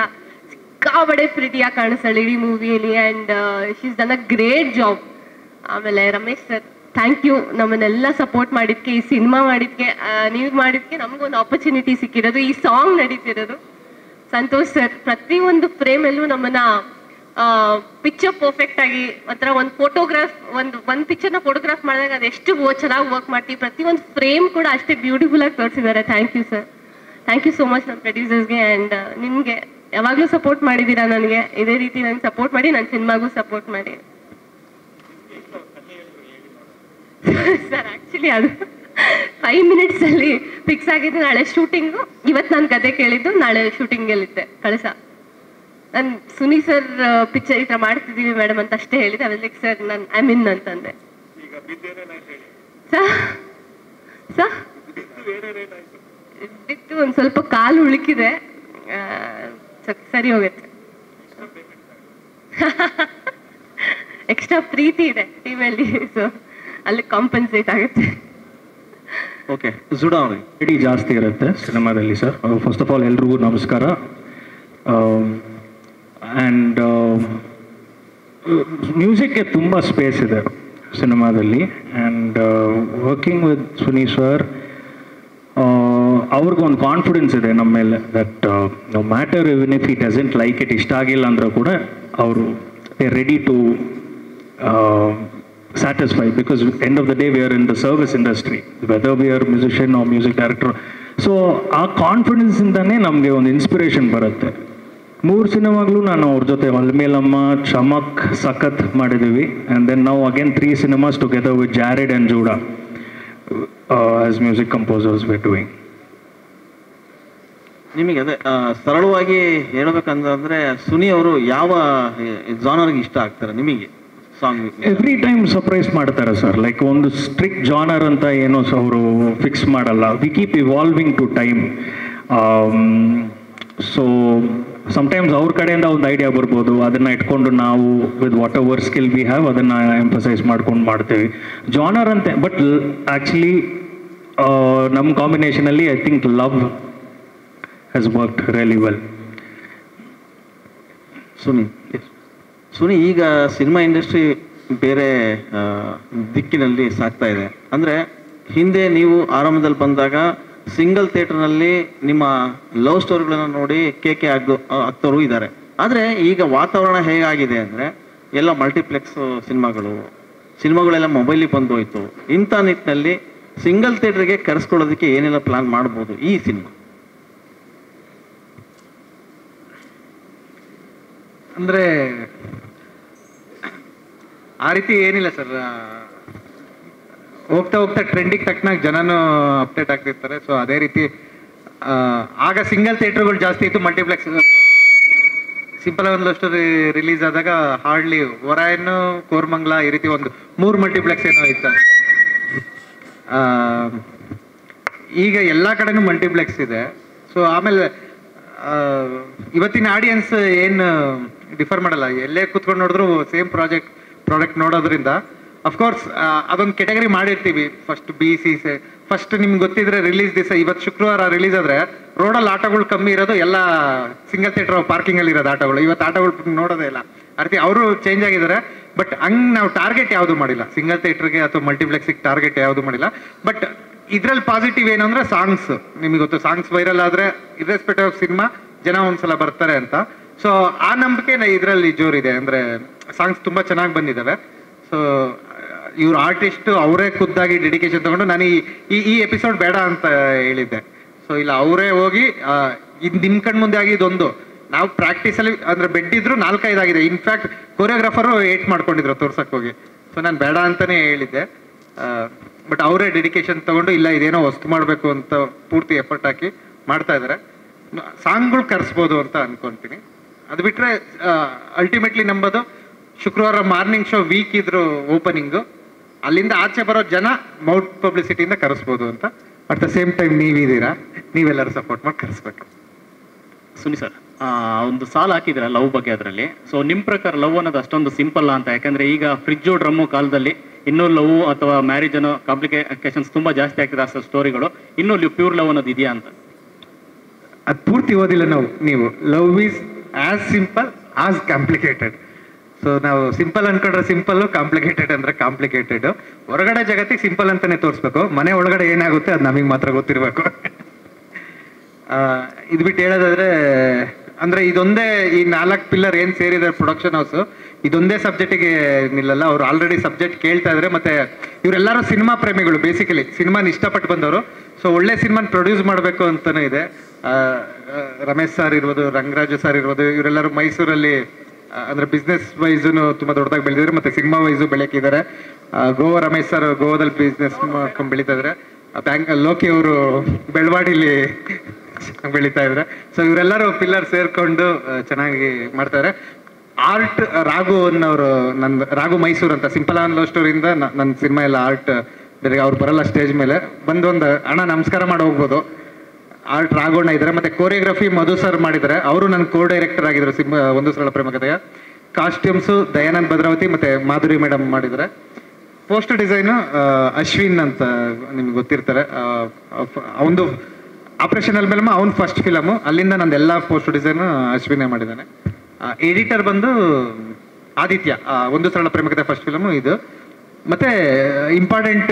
ಸಿಕ್ಕಾಬಡೆ ಪ್ರಿಟಿಯಾಗಿ ಕಾಣಿಸ್ತಾಳೆ ಇಡೀ ಮೂವಿಯಲ್ಲಿ. And she's done a great job. ಆಮೇಲೆ ರಮೇಶ್ ಸರ್, ಥ್ಯಾಂಕ್ ಯು ನಮ್ಮನ್ನೆಲ್ಲ ಸಪೋರ್ಟ್ ಮಾಡಿದ್ಕೆ, ಈ ಸಿನಿಮಾ ಮಾಡಿದ್ಕೆ, ನೀವು ಮಾಡಿದ್ಕೆ ನಮಗೊಂದು ಆಪರ್ಚುನಿಟಿ ಸಿಕ್ಕಿರೋದು, ಈ ಸಾಂಗ್ ನಡೀತಿರೋದು. ಸಂತೋಷ್ ಸರ್ ಪ್ರತಿಯೊಂದು ಫ್ರೇಮಲ್ಲೂ ನಮ್ಮನ್ನ ಪಿಕ್ಚರ್ ಪರ್ಫೆಕ್ಟ್ ಆಗಿ ಒಂಥರ ಒಂದು ಫೋಟೋಗ್ರಾಫ್, ಒಂದು ಪಿಕ್ಚರ್ನ ಫೋಟೋಗ್ರಾಫ್ ಮಾಡಿದಾಗ ಅದು ಎಷ್ಟು ಚೆನ್ನಾಗಿ ವರ್ಕ್ ಮಾಡ್ತೀವಿ, ಪ್ರತಿಯೊಂದು ಫ್ರೇಮ್ ಕೂಡ ಅಷ್ಟೇ ಬ್ಯೂಟಿಫುಲ್ ಆಗಿ ತೋರಿಸಿದ್ದಾರೆ. Thank you sir, thank you so much ನಮ್ಮ ಪ್ರೊಡ್ಯೂಸರ್ಸ್ಗೆ. ಆ್ಯಂಡ್ ನಿಮಗೆ ಯಾವಾಗಲೂ ಸಪೋರ್ಟ್ ಮಾಡಿದ್ದೀರಾ, ನನಗೆ ಇದೇ ರೀತಿ ನಂಗೆ ಸಪೋರ್ಟ್ ಮಾಡಿ, ನನ್ನ ಸಿನಿಮಾಗೂ ಸಪೋರ್ಟ್ ಮಾಡಿ ಸರ್. ಆ್ಯಕ್ಚುಲಿ ಅದು 5 minutesಲ್ಲಿ ಫಿಕ್ಸ್ ಆಗಿದ್ದು. ನಾಳೆ ಶೂಟಿಂಗು, ಇವತ್ತು ನಾನು ಕತೆ ಕೇಳಿದ್ದು, ನಾಳೆ ಶೂಟಿಂಗಲ್ಲಿದ್ದೆ ಕಳಸ. ನಾನು ಸುನಿ ಸರ್ ಪಿಕ್ಚರ್ ಈ ಥರ ಮಾಡ್ತಿದ್ದೀವಿ ಮೇಡಮ್ ಅಂತ ಅಷ್ಟೇ ಹೇಳಿದೆ. ಅದಕ್ಕೆ ಸರ್ ನಾನು ಐ ಮೀನ್ ಅಂತಂದೆ. ಬಿತ್ತು ಒಂದು ಸ್ವಲ್ಪ ಕಾಲು ಉಳುಕಿದೆ, ಸರಿ ಹೋಗುತ್ತೆ. ಎಕ್ಸ್ಟ್ರಾ ಪ್ರೀತಿ ಇದೆ ಟೀಮಲ್ಲಿ, ಸೊ ಅಲ್ಲಿ ಕಾಂಪನ್ಸೇಟ್ ಆಗುತ್ತೆ. ಓಕೆ, ಜುಡಾ ಅವ್ರಿ ಇಡೀ ಜಾಸ್ತಿ ಇರುತ್ತೆ ಸಿನಿಮಾದಲ್ಲಿ ಸರ್. ಫಸ್ಟ್ ಆಫ್ ಆಲ್ ಎಲ್ರಿಗೂ ನಮಸ್ಕಾರ. ಆ್ಯಂಡ್ ಮ್ಯೂಸಿಕ್ಗೆ ತುಂಬ ಸ್ಪೇಸ್ ಇದೆ ಸಿನಿಮಾದಲ್ಲಿ. And working with Suni sir, ಅವ್ರಿಗೊಂದು ಕಾನ್ಫಿಡೆನ್ಸ್ ಇದೆ ನಮ್ಮ ಮೇಲೆ, that no matter even if he doesn't like it, ಇಷ್ಟ ಆಗಿಲ್ಲ ಅಂದ್ರೆ ಕೂಡ ಅವರು ready to satisfied, because end of the day we are in the service industry, whether we are musician or music director. So ಆ confidence ಇಂದಾನೆ ನಮಗೆ ಒಂದು inspiration ಬರುತ್ತೆ. 3 ಸಿನಿಮಾಗಳು ನಾನು ಅವ್ರ ಜೊತೆ ಅಲ್ಮೇಲಮ್ಮ, ಚಮಕ್, ಸಖತ್ ಮಾಡಿದ್ದೀವಿ. ಆ್ಯಂಡ್ ದೆನ್ ನಾವು again 3 cinemas together with Jared and Judah as music composers we doing. ನಿಮಗೆ ಅದೇ ಸ್ಪಷ್ಟವಾಗಿ ಹೇಳ್ಬೇಕಂದ್ರೆ ಸುನಿ ಅವರು ಯಾವ ಜಾನರ್ಗೆ ಇಷ್ಟ ಆಗ್ತಾರೆ ನಿಮಗೆ ಸಾಂಗ್? ಎವ್ರಿ ಟೈಮ್ ಸರ್ಪ್ರೈಸ್ ಮಾಡ್ತಾರೆ ಸರ್. ಲೈಕ್ ಒಂದು ಸ್ಟ್ರಿಕ್ಟ್ ಜಾನರ್ ಅಂತ ಏನೋ ಅವರು ಫಿಕ್ಸ್ ಮಾಡಲ್ಲ. We keep evolving to time. So sometimes ಅವ್ರ ಕಡೆಯಿಂದ ಒಂದು ಐಡಿಯಾ ಬರ್ಬೋದು, ಅದನ್ನು ಇಟ್ಕೊಂಡು ನಾವು with whatever skill we have ಅದನ್ನು ಎಂಫಸೈಸ್ ಮಾಡ್ಕೊಂಡು ಮಾಡ್ತೇವೆ. ಜಾನರ್ ಅಂತೆ, ಬಟ್ ಆ್ಯಕ್ಚುಲಿ ನಮ್ಮ ಕಾಂಬಿನೇಷನಲ್ಲಿ I think love has worked really well. Suni, ಈಗ ಸಿನಿಮಾ ಇಂಡಸ್ಟ್ರಿ ಬೇರೆ ದಿಕ್ಕಿನಲ್ಲಿ ಸಾಗ್ತಾ ಇದೆ. ಅಂದರೆ ಹಿಂದೆ ನೀವು ಆರಂಭದಲ್ಲಿ ಬಂದಾಗ ಸಿಂಗಲ್ ಥಿಯೇಟರ್ನಲ್ಲಿ ನಿಮ್ಮ ಲವ್ ಸ್ಟೋರಿಗಳನ್ನು ನೋಡಿ ಕೇಕೆ ಆಗ್ತವರು ಇದ್ದಾರೆ. ಆದರೆ ಈಗ ವಾತಾವರಣ ಹೇಗಾಗಿದೆ ಅಂದರೆ ಎಲ್ಲ ಮಲ್ಟಿಪ್ಲೆಕ್ಸ್ ಸಿನಿಮಾಗಳೆಲ್ಲ ಮೊಬೈಲಿಗೆ ಬಂದು ಹೋಯ್ತು. ಇಂಥ ನಿಟ್ಟಿನಲ್ಲಿ ಸಿಂಗಲ್ ಥಿಯೇಟರ್ಗೆ ಕರೆಸ್ಕೊಳ್ಳೋದಕ್ಕೆ ಏನೆಲ್ಲ ಪ್ಲಾನ್ ಮಾಡ್ಬೋದು ಈ ಸಿನಿಮಾ? ಅಂದರೆ ಆ ರೀತಿ ಏನಿಲ್ಲ ಸರ್. ಹೋಗ್ತಾ ಹೋಗ್ತಾ ಟ್ರೆಂಡಿಗೆ ತಕ್ಕನಾಗ ಜನನೂ ಅಪ್ಡೇಟ್ ಆಗ್ತಿರ್ತಾರೆ. ಸೊ ಅದೇ ರೀತಿ ಆಗ ಸಿಂಗಲ್ ಥಿಯೇಟರ್ಗಳು ಜಾಸ್ತಿ ಇತ್ತು, ಮಲ್ಟಿಪ್ಲೆಕ್ಸ್. ಸಿಂಪಲ್ ಒಂದು ಸ್ಟೋರಿ ರಿಲೀಸ್ ಆದಾಗ ಹಾರ್ಡ್ಲಿ ಹೊರಾಯನ್ನು, ಕೋರ್ಮಂಗ್ಲ ಈ ರೀತಿ ಒಂದು 3 ಮಲ್ಟಿಪ್ಲೆಕ್ಸ್ ಏನೋ ಇತ್ತು. ಈಗ ಎಲ್ಲ ಕಡೆನೂ ಮಲ್ಟಿಪ್ಲೆಕ್ಸ್ ಇದೆ. ಸೊ ಆಮೇಲೆ ಇವತ್ತಿನ ಆಡಿಯನ್ಸ್ ಏನು ಡಿಫರ್ ಮಾಡಲ್ಲ, ಎಲ್ಲೇ ಕೂತ್ಕೊಂಡು ನೋಡಿದ್ರು ಸೇಮ್ ಪ್ರಾಡಕ್ಟ್ ನೋಡೋದ್ರಿಂದ ಅಫ್ಕೋರ್ಸ್ ಅದೊಂದು ಕೆಟಗರಿ ಮಾಡಿರ್ತೀವಿ. ಫಸ್ಟ್ BC ಫಸ್ಟ್ ನಿಮ್ಗೆ ಗೊತ್ತಿದ್ರೆ ರಿಲೀಸ್ ದಿವಸ, ಇವತ್ತು ಶುಕ್ರವಾರ ರಿಲೀಸ್ ಆದರೆ ರೋಡಲ್ಲಿ ಆಟೋಗಳು ಕಮ್ಮಿ ಇರೋದು, ಎಲ್ಲ ಸಿಂಗಲ್ ಥಿಯೇಟರ್ ಪಾರ್ಕಿಂಗಲ್ಲಿ ಇರೋದು ಆಟೋಗಳು. ಇವತ್ತು ಆಟೋಗಳು ನೋಡೋದೇ ಇಲ್ಲ. ಆ ರೀತಿ ಅವರು ಚೇಂಜ್ ಆಗಿದ್ದಾರೆ. ಬಟ್ ಹಂಗೆ ನಾವು ಟಾರ್ಗೆಟ್ ಯಾವುದು ಮಾಡಿಲ್ಲ, ಸಿಂಗಲ್ ಥಿಯೇಟರ್ಗೆ ಅಥವಾ ಮಲ್ಟಿಪ್ಲೆಕ್ಸಿಗೆ ಟಾರ್ಗೆಟ್ ಯಾವುದು ಮಾಡಿಲ್ಲ. ಬಟ್ ಇದ್ರಲ್ಲಿ ಪಾಸಿಟಿವ್ ಏನು ಅಂದರೆ ಸಾಂಗ್ಸ್, ನಿಮಗೆ ಗೊತ್ತು, ಸಾಂಗ್ಸ್ ವೈರಲ್ ಆದರೆ ಇರ್ರೆಸ್ಪೆಕ್ಟಿವ್ ಆಫ್ ಸಿನಿಮಾ ಜನ ಒಂದ್ಸಲ ಬರ್ತಾರೆ ಅಂತ. ಸೊ ಆ ನಂಬಿಕೆ ಇದರಲ್ಲಿ ಜೋರಿದೆ. ಅಂದರೆ ಸಾಂಗ್ಸ್ ತುಂಬ ಚೆನ್ನಾಗಿ ಬಂದಿದ್ದಾವೆ. ಸೊ ಇವ್ರು ಆರ್ಟಿಸ್ಟ್ ಅವರೇ ಖುದ್ದಾಗಿ ಡೆಡಿಕೇಶನ್ ತಗೊಂಡು ನಾನು ಈ ಎಪಿಸೋಡ್ ಬೇಡ ಅಂತ ಹೇಳಿದ್ದೆ. ಸೊ ಇಲ್ಲ, ಅವರೇ ಹೋಗಿ ಇದು ನಿಮ್ಮ ಕಣ್ ಮುಂದೆ ಆಗಿದ್ದೊಂದು, ನಾವು ಪ್ರಾಕ್ಟೀಸಲ್ಲಿ ಅಂದರೆ ಬೆಡ್ ಇದ್ರು 4-5 ಆಗಿದೆ. ಇನ್ಫ್ಯಾಕ್ಟ್ ಕೊರಿಯೋಗ್ರಾಫರು 8 ಮಾಡ್ಕೊಂಡಿದ್ರು ತೋರ್ಸಕ್ಕೆ ಹೋಗಿ. ಸೊ ನಾನು ಬೇಡ ಅಂತಲೇ ಹೇಳಿದ್ದೆ. ಬಟ್ ಅವರೇ ಡೆಡಿಕೇಶನ್ ತಗೊಂಡು ಇಲ್ಲ ಇದೇನೋ ವಸ್ತು ಮಾಡಬೇಕು ಅಂತ ಪೂರ್ತಿ ಎಫರ್ಟ್ ಹಾಕಿ ಮಾಡ್ತಾ ಇದ್ದಾರೆ. ಸಾಂಗ್ಗಳು ಕರೆಸ್ಬೋದು ಅಂತ ಅನ್ಕೊಂತೀನಿ. ಅದು ಬಿಟ್ಟರೆ ಅಲ್ಟಿಮೇಟ್ಲಿ ನಂಬೋದು ಶುಕ್ರವಾರ ಮಾರ್ನಿಂಗ್ ಶೋ ವೀಕ್ ಇದ್ರು ಓಪನಿಂಗು, ಅಲ್ಲಿಂದ ಆಚೆ ಬರೋ ಜನ ಮೌತ್ ಪಬ್ಲಿಸಿಟಿಯಿಂದ ಕರೆಸ್ಬೋದು ಅಂತ. ಅಟ್ ದ ಸೇಮ್ ಟೈಮ್ ನೀವಿದ್ದೀರಾ, ನೀವೆಲ್ಲರೂ ಸಪೋರ್ಟ್ ಮಾಡಿ ಕರೆಸ್ಬೇಕು. ಸುನಿ ಸರ್, ಒಂದು ಸಾಲ ಹಾಕಿದ್ರೆ ಲವ್ ಬಗ್ಗೆ ಅದರಲ್ಲಿ. ಸೊ ನಿಮ್ಮ ಪ್ರಕಾರ ಲವ್ ಅನ್ನೋದು ಅಷ್ಟೊಂದು ಸಿಂಪಲ್ ಅಂತ? ಯಾಕಂದ್ರೆ ಈಗ ಫ್ರಿಜ್ಜು ಡ್ರಮ್ಮು ಕಾಲದಲ್ಲಿ ಇನ್ನೂ ಲವ್ ಅಥವಾ ಮ್ಯಾರೇಜ್ ಅನ್ನೋ ಕಾಂಪ್ಲಿಕೇಶನ್ಸ್ ತುಂಬ ಜಾಸ್ತಿ ಆಗ್ತಿದೆ ಅಷ್ಟು ಸ್ಟೋರಿಗಳು. ಇನ್ನೂ ಪ್ಯೂರ್ ಲವ್ ಅನ್ನೋದು ಇದೆಯಾ ಅಂತ? ಅದು ಪೂರ್ತಿ ಓದಿಲ್ಲ ನೀವು. Love is as simple as complicated. So ನಾವು ಸಿಂಪಲ್ ಅನ್ಕೊಂಡ್ರೆ ಸಿಂಪಲ್ಲು, ಕಾಂಪ್ಲಿಕೇಟೆಡ್ ಅಂದ್ರೆ ಕಾಂಪ್ಲಿಕೇಟೆಡ್. ಹೊರಗಡೆ ಜಗತ್ತಿಗೆ ಸಿಂಪಲ್ ಅಂತಾನೆ ತೋರಿಸ್ಬೇಕು, ಮನೆ ಒಳಗಡೆ ಏನಾಗುತ್ತೆ ಅದು ನಮಗೆ ಮಾತ್ರ ಗೊತ್ತಿರಬೇಕು. ಇದು ಬಿಟ್ಟು ಹೇಳೋದಾದ್ರೆ ಅಂದ್ರೆ ಇದೊಂದೇ, ಈ 4 ಪಿಲ್ಲರ್ ಏನು ಸೇರಿದ್ದಾರೆ ಪ್ರೊಡಕ್ಷನ್ ಹೌಸ್, ಇದೊಂದೇ ಸಬ್ಜೆಕ್ಟಿಗೆ ನಿಲ್ಲಲ್ಲ. ಅವ್ರು ಆಲ್ರೆಡಿ ಸಬ್ಜೆಕ್ಟ್ ಕೇಳ್ತಾ ಇದ್ದಾರೆ. ಮತ್ತೆ ಇವರೆಲ್ಲರೂ ಸಿನಿಮಾ ಪ್ರೇಮಿಗಳು, ಬೇಸಿಕಲಿ ಸಿನಿಮಾನ ಇಷ್ಟಪಟ್ಟು ಬಂದವರು. ಸೊ ಒಳ್ಳೆ ಸಿನಿಮಾನ ಪ್ರೊಡ್ಯೂಸ್ ಮಾಡಬೇಕು ಅಂತಲೂ ಇದೆ. ರಮೇಶ್ ಸರ್ ಇರ್ಬೋದು, ರಂಗರಾಜು ಸರ್ ಇರ್ಬೋದು, ಇವರೆಲ್ಲರೂ ಮೈಸೂರಲ್ಲಿ ಅಂದ್ರೆ ಬಿಸ್ನೆಸ್ ವೈಸು ತುಂಬ ದೊಡ್ಡದಾಗಿ ಬೆಳೆದಿದ್ದಾರೆ. ಮತ್ತೆ ಸಿನಿಮಾ ವೈಸು ಬೆಳೆಕಿದ್ದಾರೆ. ಗೋವಾ ರಮೇಶ್ ಸರ್ ಗೋವಾದಲ್ಲಿ ಬಿಸ್ನೆಸ್ ಮಾಡ್ಕೊಂಡು ಬೆಳೀತಾ ಇದ್ದಾರೆ. ಲೋಕಿ ಅವರು ಬೆಳವಾಡಿಲಿ ಬೆಳೀತಾ ಇದ್ದಾರೆ. ಸೊ ಇವರೆಲ್ಲರೂ ಪಿಲ್ಲರ್ ಸೇರ್ಕೊಂಡು ಚೆನ್ನಾಗಿ ಮಾಡ್ತಾರೆ. ಆರ್ಟ್ ರಾಘು ಅನ್ನೋರು, ರಾಘು ಮೈಸೂರು ಅಂತ, ಸಿಂಪಲ್ ಆನ್ ಲವ್ ಸ್ಟೋರಿಯಿಂದ ನನ್ನ ಸಿನಿಮಾ ಎಲ್ಲ ಆರ್ಟ್ ಬೇರೆ, ಅವ್ರು ಬರಲ್ಲ ಸ್ಟೇಜ್ ಮೇಲೆ, ಬಂದೊಂದು ಅಣ್ಣ ನಮಸ್ಕಾರ ಮಾಡಿ ಹೋಗ್ಬೋದು. ಆರ್ಟ್ ರಾಘವಣ್ಣ ಇದ್ದಾರೆ. ಮತ್ತೆ ಕೋರಿಯೋಗ್ರಫಿ ಮಧು ಸರ್ ಮಾಡಿದ್ದಾರೆ, ಅವರು ನನ್ನ ಕೋ ಡೈರೆಕ್ಟರ್ ಆಗಿದ್ರು ಒಂದು ಸರಳ ಪ್ರೇಮ ಕಥೆಯ. ಕಾಸ್ಟ್ಯೂಮ್ಸು ದಯಾನಂದ್ ಭದ್ರಾವತಿ ಮತ್ತೆ ಮಾಧುರಿ ಮೇಡಮ್ ಮಾಡಿದ್ದಾರೆ. ಪೋಸ್ಟ್ ಡಿಸೈನು ಅಶ್ವಿನ್ ಅಂತ ನಿಮ್ಗೆ ಗೊತ್ತಿರ್ತಾರೆ. ಅವನು ಆಪರೇಷನ್ ಅಲ್ಮೇಲೆ ಅವ್ನ ಫಸ್ಟ್ ಫಿಲಮು, ಅಲ್ಲಿಂದ ನಂದೆಲ್ಲ ಪೋಸ್ಟ್ ಡಿಸೈನು ಅಶ್ವಿನೇ ಮಾಡಿದ್ದಾನೆ. ಎಡಿಟರ್ ಬಂದು ಆದಿತ್ಯ, ಒಂದು ಸರಳ ಪ್ರೇಮ ಕಥೆ ಫಸ್ಟ್ ಫಿಲಮು ಇದು. ಮತ್ತೆ ಇಂಪಾರ್ಟೆಂಟ್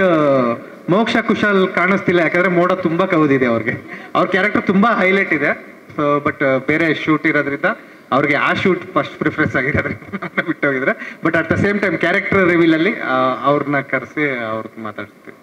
ಮೋಕ್ಷ ಕುಶಾಲ್ ಕಾಣಿಸ್ತಿಲ್ಲ, ಯಾಕಂದ್ರೆ ಮೋಡ ತುಂಬಾ ಕವಿದಿದೆ ಅವ್ರಿಗೆ. ಅವ್ರ ಕ್ಯಾರೆಕ್ಟರ್ ತುಂಬಾ ಹೈಲೈಟ್ ಇದೆ. ಸೊ ಬಟ್ ಬೇರೆ ಶೂಟ್ ಇರೋದ್ರಿಂದ ಅವ್ರಿಗೆ ಆ ಶೂಟ್ ಫಸ್ಟ್ ಪ್ರಿಫರೆನ್ಸ್ ಆಗಿರೋದ್ರಿಂದ ಬಿಟ್ಟೋಗಿದ್ರೆ. But at the same time character reveal ಅಲ್ಲಿ ಅವ್ರನ್ನ ಕರೆಸಿ ಅವ್ರದ್ದು ಮಾತಾಡ್ತೀವಿ.